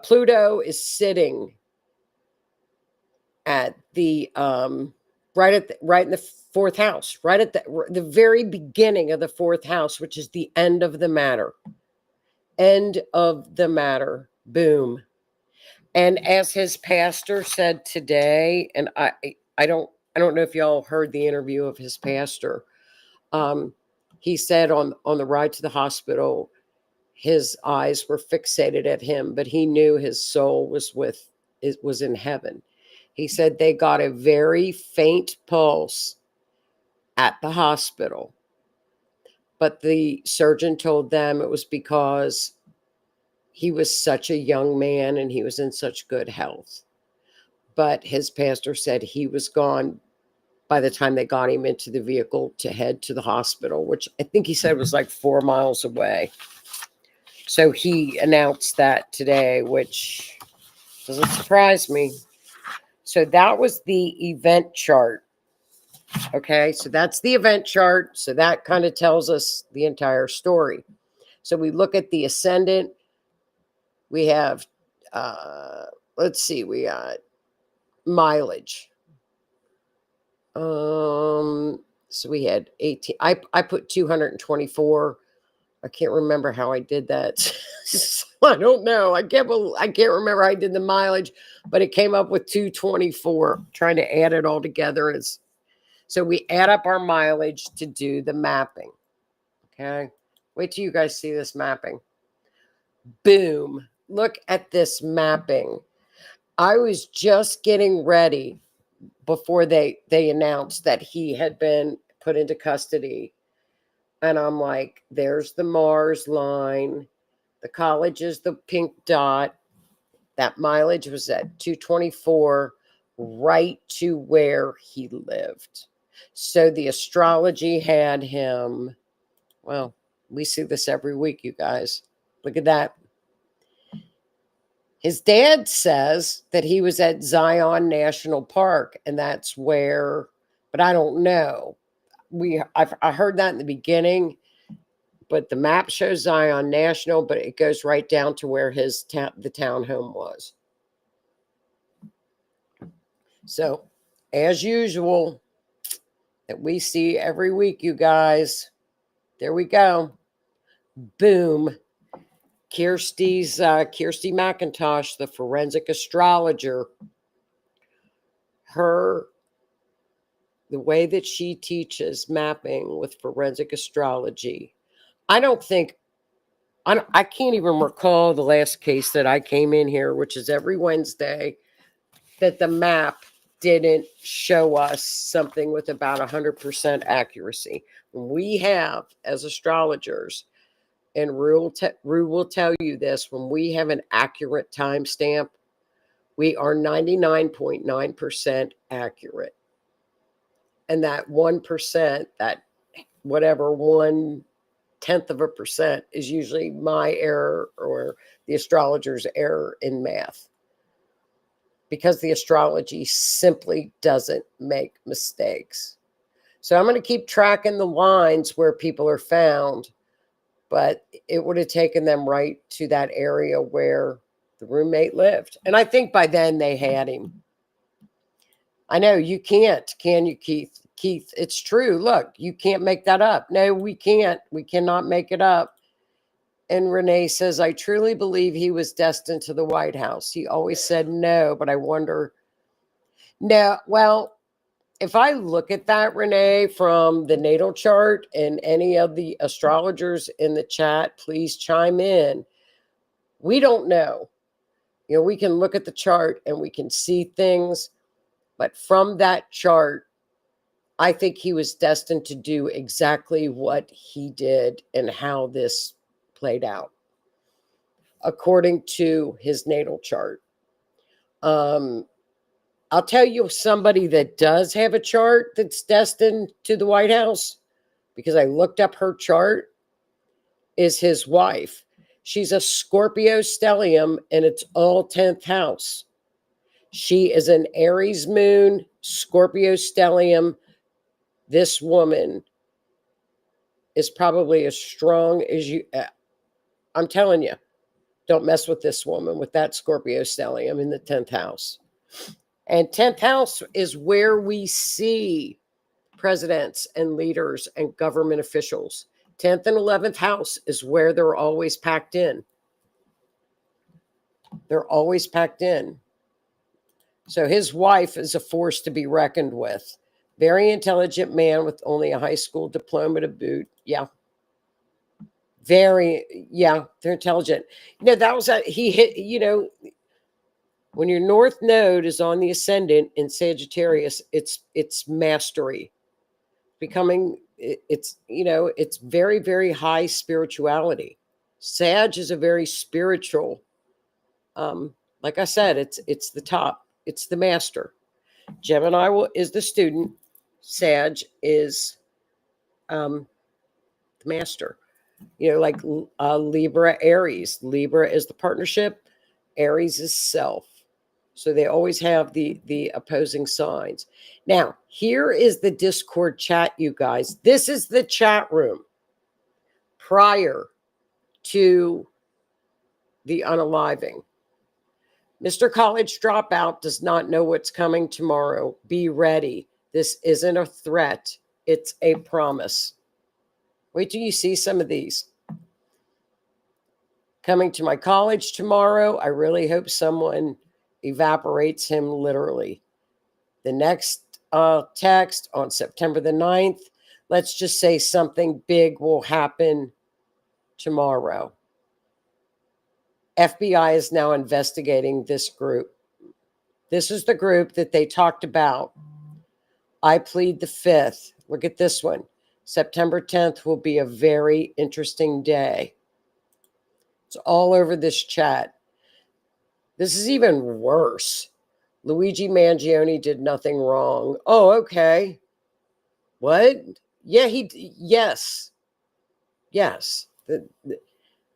Pluto is sitting at the right in the 4th house, right at the very beginning of the 4th house, which is the end of the matter. End of the matter. Boom. And as his pastor said today, and I don't know if y'all heard the interview of his pastor. He said on the ride to the hospital, his eyes were fixated at him, but he knew his soul was in heaven. He said they got a very faint pulse at the hospital, but the surgeon told them it was because he was such a young man and he was in such good health. But his pastor said he was gone by the time they got him into the vehicle to head to the hospital, which I think he said was like 4 miles away. So he announced that today, which doesn't surprise me. So that was the event chart. Okay, so that's the event chart. So that kind of tells us the entire story. So we look at the ascendant. We have, let's see, we got mileage. So we had 18. I put 224. I can't remember how I did that. I don't know. I can't remember how I did the mileage, but it came up with 224. Trying to add it all together. So we add up our mileage to do the mapping. Okay. Wait till you guys see this mapping. Boom. Look at this mapping. I was just getting ready before they announced that he had been put into custody. And I'm like, there's the Mars line. The college is the pink dot. That mileage was at 224, right to where he lived. So the astrology had him, well, we see this every week, you guys. Look at that. His dad says that he was at Zion National Park, and that's where, but I don't know. I heard that in the beginning, but the map shows Zion National, but it goes right down to where the townhome was. So, as usual, that we see every week, you guys. There we go. Boom. Kirsty McIntosh, the forensic astrologer, the way that she teaches mapping with forensic astrology. I can't even recall the last case that I came in here, which is every Wednesday, that the map didn't show us something with about 100% accuracy. We have, as astrologers, and Rue will tell you this, when we have an accurate timestamp, we are 99.9% accurate. And that 1%, that whatever 0.1% is usually my error or the astrologer's error in math. Because the astrology simply doesn't make mistakes. So I'm going to keep tracking the lines where people are found, but it would have taken them right to that area where the roommate lived. And I think by then they had him. I know you can't, can you, Keith? Keith, it's true. Look, you can't make that up. No, we can't. We cannot make it up. And Renee says, I truly believe he was destined to the White House. He always said no, but I wonder. No, well, if I look at that, Renee, from the natal chart, and any of the astrologers in the chat, please chime in. We don't know. You know, we can look at the chart and we can see things, but from that chart, I think he was destined to do exactly what he did and how this played out, according to his natal chart. I'll tell you somebody that does have a chart that's destined to the White House, because I looked up her chart, is his wife. She's a Scorpio stellium, and it's all 10th house. She is an Aries moon, Scorpio stellium. This woman is probably as strong as you. I'm telling you, don't mess with this woman with that Scorpio stellium in the 10th house. And 10th house is where we see presidents and leaders and government officials. 10th and 11th house is where they're always packed in. They're always packed in. So his wife is a force to be reckoned with. Very intelligent man with only a high school diploma to boot. Yeah. They're intelligent. You know, that was he hit, you know, when your north node is on the ascendant in Sagittarius, it's mastery. It's very, very high spirituality. Sag is a very spiritual, like I said, it's the top, it's the master. Gemini is the student. Sag is the master. You know, like Libra, Aries. Libra is the partnership. Aries is self. So they always have the opposing signs. Now, here is the Discord chat, you guys. This is the chat room prior to the unaliving. Mr. College Dropout does not know what's coming tomorrow. Be ready. This isn't a threat. It's a promise. Wait till you see some of these. Coming to my college tomorrow. I really hope someone evaporates him literally. The next text on September the 9th. Let's just say something big will happen tomorrow. FBI is now investigating this group. This is the group that they talked about. I plead the 5th. Look at this one. September 10th will be a very interesting day. It's all over this chat. This is even worse. Luigi Mangione did nothing wrong. Oh, okay. What? Yeah, yes. Yes.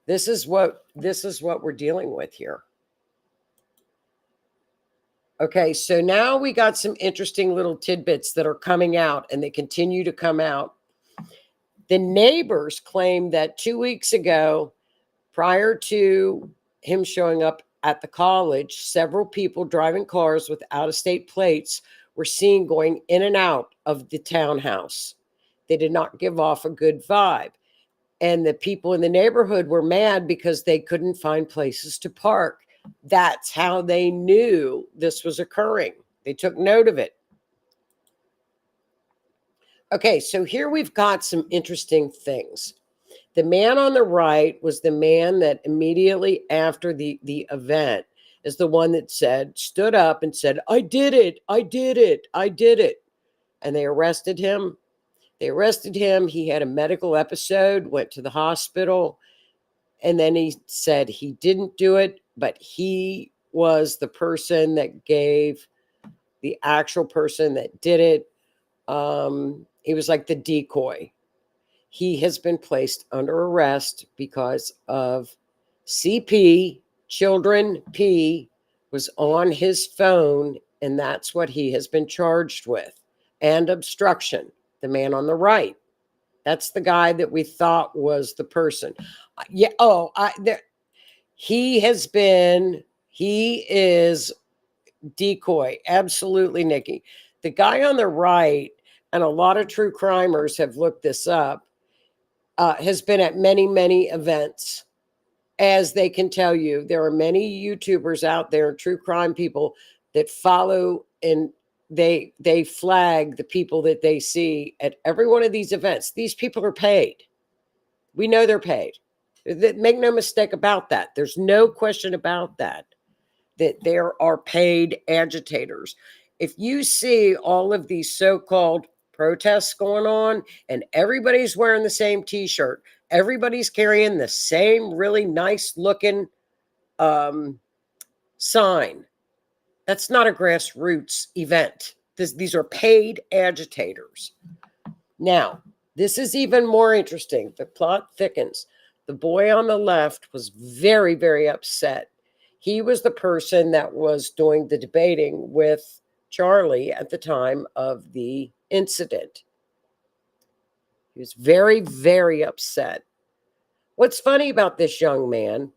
This is what we're dealing with here. Okay, so now we got some interesting little tidbits that are coming out, and they continue to come out. The neighbors claim that 2 weeks ago, prior to him showing up at the college, several people driving cars with out-of-state plates were seen going in and out of the townhouse. They did not give off a good vibe. And the people in the neighborhood were mad because they couldn't find places to park. That's how they knew this was occurring. They took note of it. Okay, so here we've got some interesting things. The man on the right was the man that immediately after the event is the one that stood up and said, I did it, I did it, I did it. And they arrested him. He had a medical episode, went to the hospital, and then he said he didn't do it, but he was the person that gave the actual person that did it. He was like the decoy. He has been placed under arrest because of CP, children P, was on his phone, and that's what he has been charged with. And obstruction, the man on the right. That's the guy that we thought was the person. Yeah. Oh, he is decoy. Absolutely, Nikki. The guy on the right, and a lot of true crimers have looked this up, has been at many, many events. As they can tell you, there are many YouTubers out there, true crime people, that follow and they flag the people that they see at every one of these events. These people are paid. We know they're paid. Make no mistake about that. There's no question about that there are paid agitators. If you see all of these so-called protests going on and everybody's wearing the same t-shirt, everybody's carrying the same really nice looking sign, that's not a grassroots event. These are paid agitators. Now, this is even more interesting. The plot thickens. The boy on the left was very, very upset. He was the person that was doing the debating with Charlie at the time of the incident. He was very, very upset. What's funny about this young man,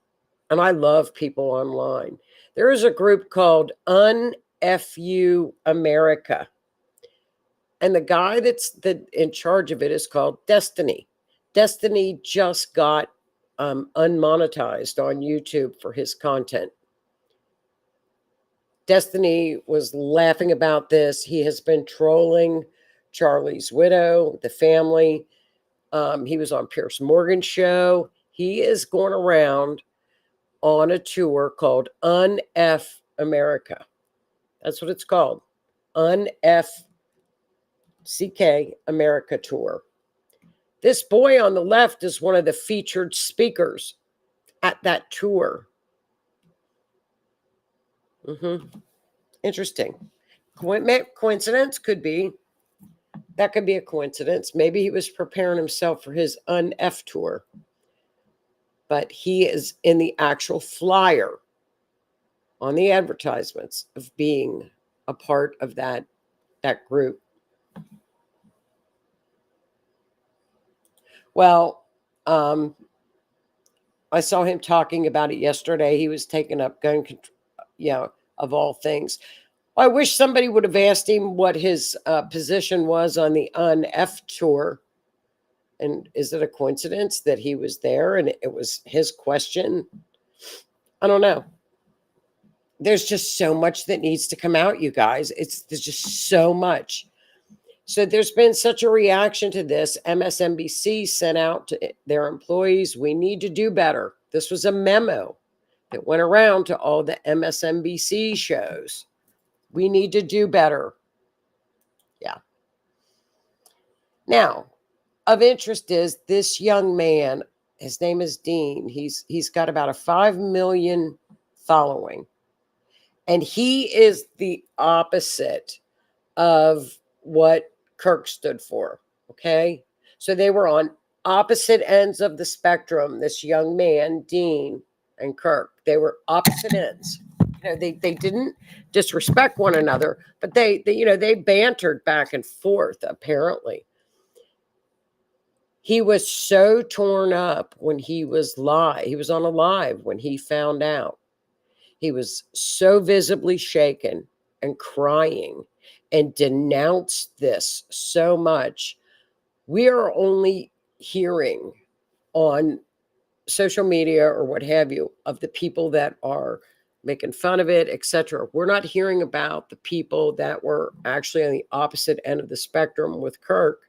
and I love people online, there is a group called Un-F-U America. And the guy that's in charge of it is called Destiny. Destiny just got unmonetized on YouTube for his content. Destiny was laughing about this. He has been trolling Charlie's widow, the family. He was on Piers Morgan's show. He is going around on a tour called Un-F America. That's what it's called. Un-F CK America Tour. This boy on the left is one of the featured speakers at that tour. Interesting. Coincidence? Could be. That could be a coincidence. Maybe he was preparing himself for his Un-F tour. But he is in the actual flyer on the advertisements of being a part of that group. Well, I saw him talking about it yesterday. He was taking up gun control, of all things. I wish somebody would have asked him what his position was on the Un-F tour. And is it a coincidence that he was there and it was his question? I don't know. There's just so much that needs to come out, you guys. There's just so much. So there's been such a reaction to this. MSNBC sent out to their employees, we need to do better. This was a memo that went around to all the MSNBC shows. We need to do better. Yeah. Now, of interest is this young man, his name is Dean. He's got about a 5 million following. And he is the opposite of what Kirk stood for. Okay. So they were on opposite ends of the spectrum, this young man, Dean, and Kirk. They were opposite ends. They didn't disrespect one another, but they bantered back and forth, apparently. He was so torn up when he was live. He was on a live when he found out. He was so visibly shaken and crying and denounced this so much. We are only hearing on social media or what have you of the people that are making fun of it, etc. We're not hearing about the people that were actually on the opposite end of the spectrum with Kirk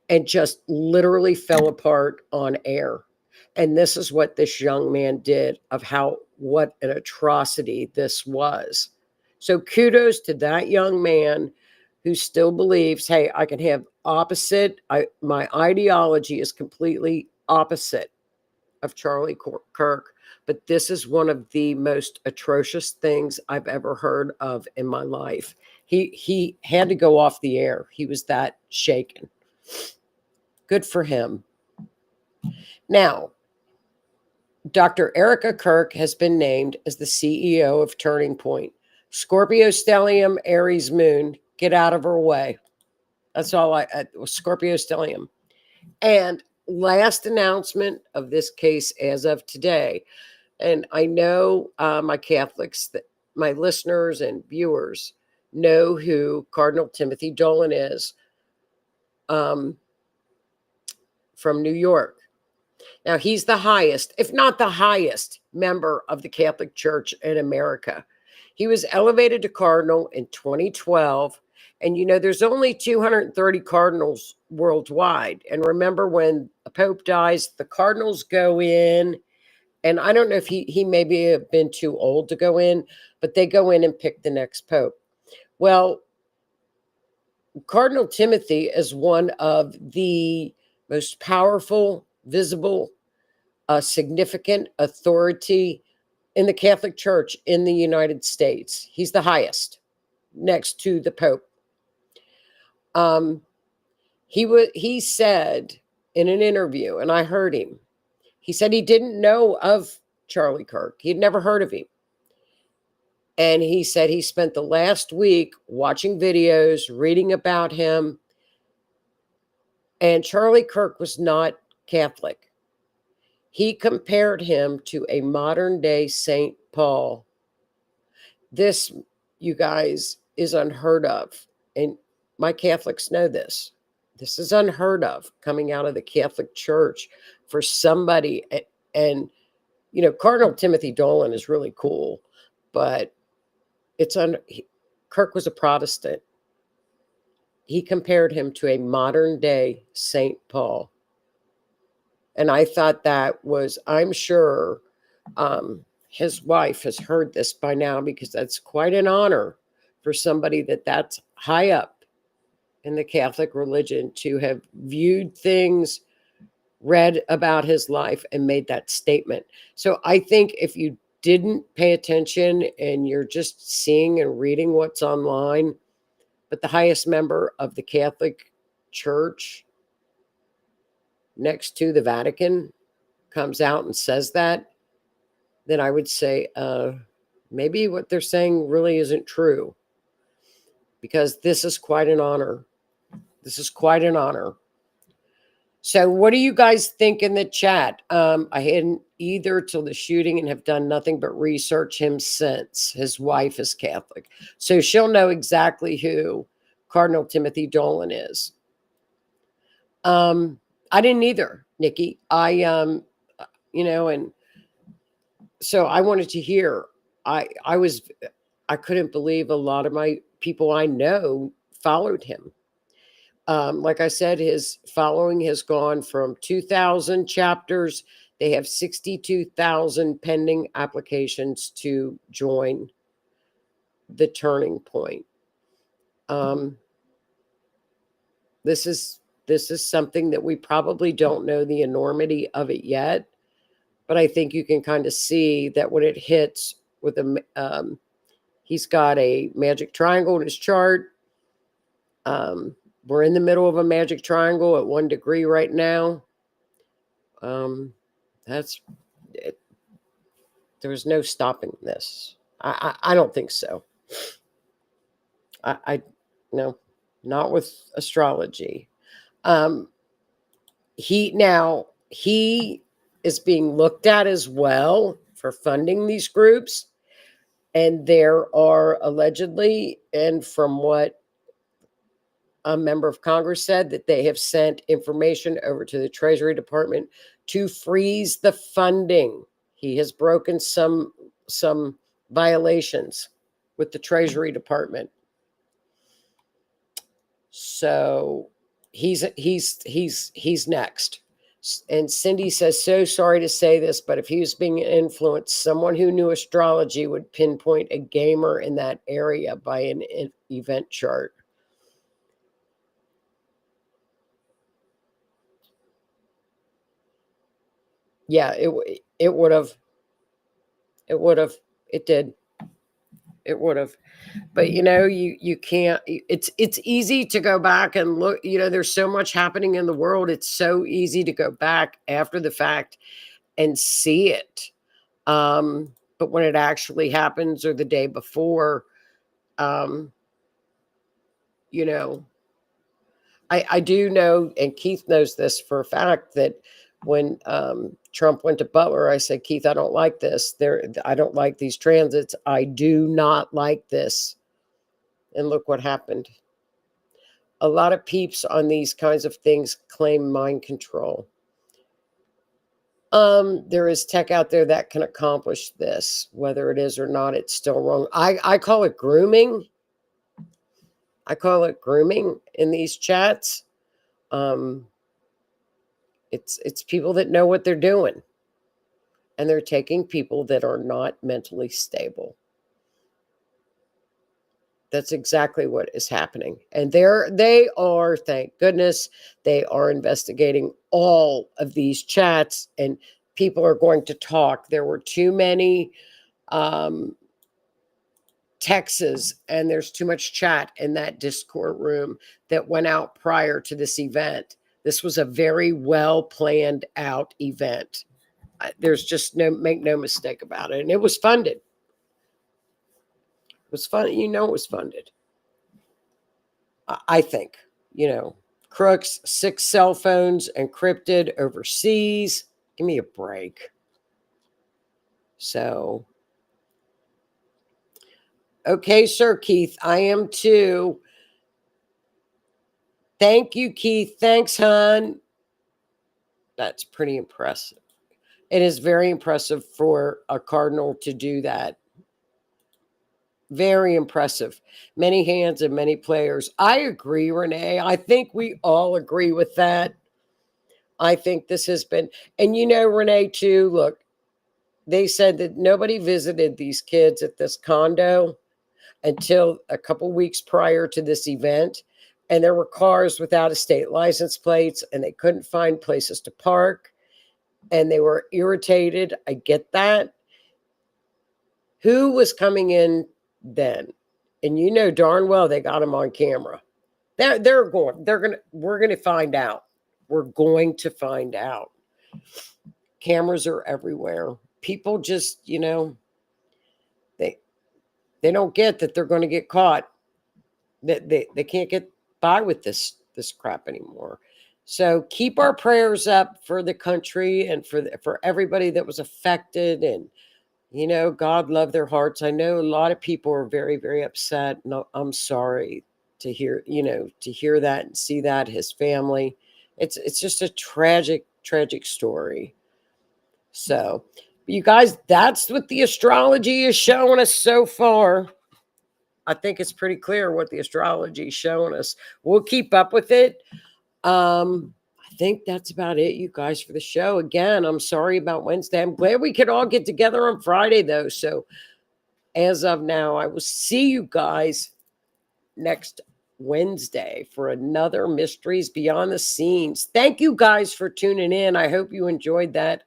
and just literally fell apart on air. And this is what this young man did, of what an atrocity this was. So kudos to that young man who still believes, hey, I can have opposite. My ideology is completely opposite of Charlie Kirk, but this is one of the most atrocious things I've ever heard of in my life. He had to go off the air. He was that shaken. Good for him. Now, Dr. Erica Kirk has been named as the CEO of Turning Point. Scorpio stellium, Aries moon, get out of her way. That's all Scorpio stellium. And last announcement of this case as of today. And I know my Catholics, my listeners and viewers know who Cardinal Timothy Dolan is from New York. Now, he's the highest, if not the highest, member of the Catholic Church in America. He was elevated to cardinal in 2012. And, there's only 230 cardinals worldwide. And remember, when a pope dies, the cardinals go in. And I don't know if he maybe have been too old to go in, but they go in and pick the next pope. Well, Cardinal Timothy is one of the most powerful, visible, significant authority in the Catholic Church in the United States. He's the highest, next to the Pope. He said in an interview, and I heard him, he said he didn't know of Charlie Kirk. He'd never heard of him. And he said he spent the last week watching videos, reading about him. And Charlie Kirk was not Catholic. He compared him to a modern day St. Paul. This, you guys, is unheard of. And my Catholics know this. This is unheard of coming out of the Catholic Church for somebody. And Cardinal Timothy Dolan is really cool, but Kirk was a Protestant. He compared him to a modern day St. Paul. And I thought I'm sure his wife has heard this by now, because that's quite an honor for somebody that's high up in the Catholic religion to have viewed things, read about his life, and made that statement. So I think if you didn't pay attention and you're just seeing and reading what's online, but the highest member of the Catholic Church next to the Vatican comes out and says that, then I would say maybe what they're saying really isn't true, because this is quite an honor. This is quite an honor. So what do you guys think in the chat? I hadn't either till the shooting and have done nothing but research him since. His wife is Catholic, so she'll know exactly who Cardinal Timothy Dolan is. I didn't either, Nikki. And so I wanted to hear. I couldn't believe a lot of my people I know followed him. Like I said, his following has gone from 2,000 chapters. They have 62,000 pending applications to join the Turning Point. This is something that we probably don't know the enormity of it yet, but I think you can kind of see that when it hits with He's got a magic triangle in his chart. We're in the middle of a magic triangle at 1 degree right now. That's it. There's no stopping this. I don't think so. I no, not with astrology. He is being looked at as well for funding these groups. And there are allegedly, and from what a member of Congress said, that they have sent information over to the Treasury Department to freeze the funding. He has broken some violations with the Treasury Department. So he's next. And Cindy says, so sorry to say this, but if he was being influenced, someone who knew astrology would pinpoint a gamer in that area by an event chart. Yeah, it would have. It did. It would have. But you can't. It's easy to go back and look. There's so much happening in the world. It's so easy to go back after the fact and see it. But when it actually happens or the day before, I do know, and Keith knows this for a fact, that when Trump went to Butler, I said, Keith, I don't like this. I don't like these transits. I do not like this. And look what happened. A lot of peeps on these kinds of things claim mind control. There is tech out there that can accomplish this. Whether it is or not, it's still wrong. I call it grooming. I call it grooming in these chats. It's people that know what they're doing, and they're taking people that are not mentally stable. That's exactly what is happening. And they are, thank goodness, they are investigating all of these chats, and people are going to talk. There were too many texts, and there's too much chat in that Discord room that went out prior to this event. This was a very well planned out event. There's just make no mistake about it. And it was funded. It was fun. It was funded. I think, crooks, 6 cell phones encrypted overseas. Give me a break. So, okay, sir, Keith, I am too. Thank you, Keith. Thanks, hon. That's pretty impressive. It is very impressive for a cardinal to do that. Very impressive. Many hands and many players. I agree, Renee. I think we all agree with that. I think this has been, and Renee, too, look, they said that nobody visited these kids at this condo until a couple weeks prior to this event. And there were cars without state license plates, and they couldn't find places to park. And they were irritated. I get that. Who was coming in then? And darn well they got them on camera. We're going to find out. We're going to find out. Cameras are everywhere. People just, they don't get that they're going to get caught. They can't get by with this crap anymore. So keep our prayers up for the country and for everybody that was affected, and God love their hearts. I know a lot of people are very, very upset. No, I'm sorry to hear that and see that, his family. It's just a tragic story. So, you guys, that's what the astrology is showing us so far. I think it's pretty clear what the astrology is showing us. We'll keep up with it. I think that's about it, you guys, for the show. Again, I'm sorry about Wednesday. I'm glad we could all get together on Friday, though. So as of now, I will see you guys next Wednesday for another Mysteries Beyond the Scenes. Thank you guys for tuning in. I hope you enjoyed that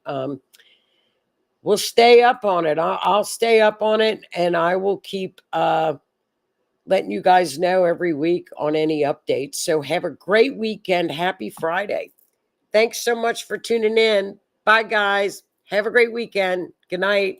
we'll stay up on it. I'll stay up on it, and I will keep letting you guys know every week on any updates. So have a great weekend. Happy Friday. Thanks so much for tuning in. Bye, guys. Have a great weekend. Good night.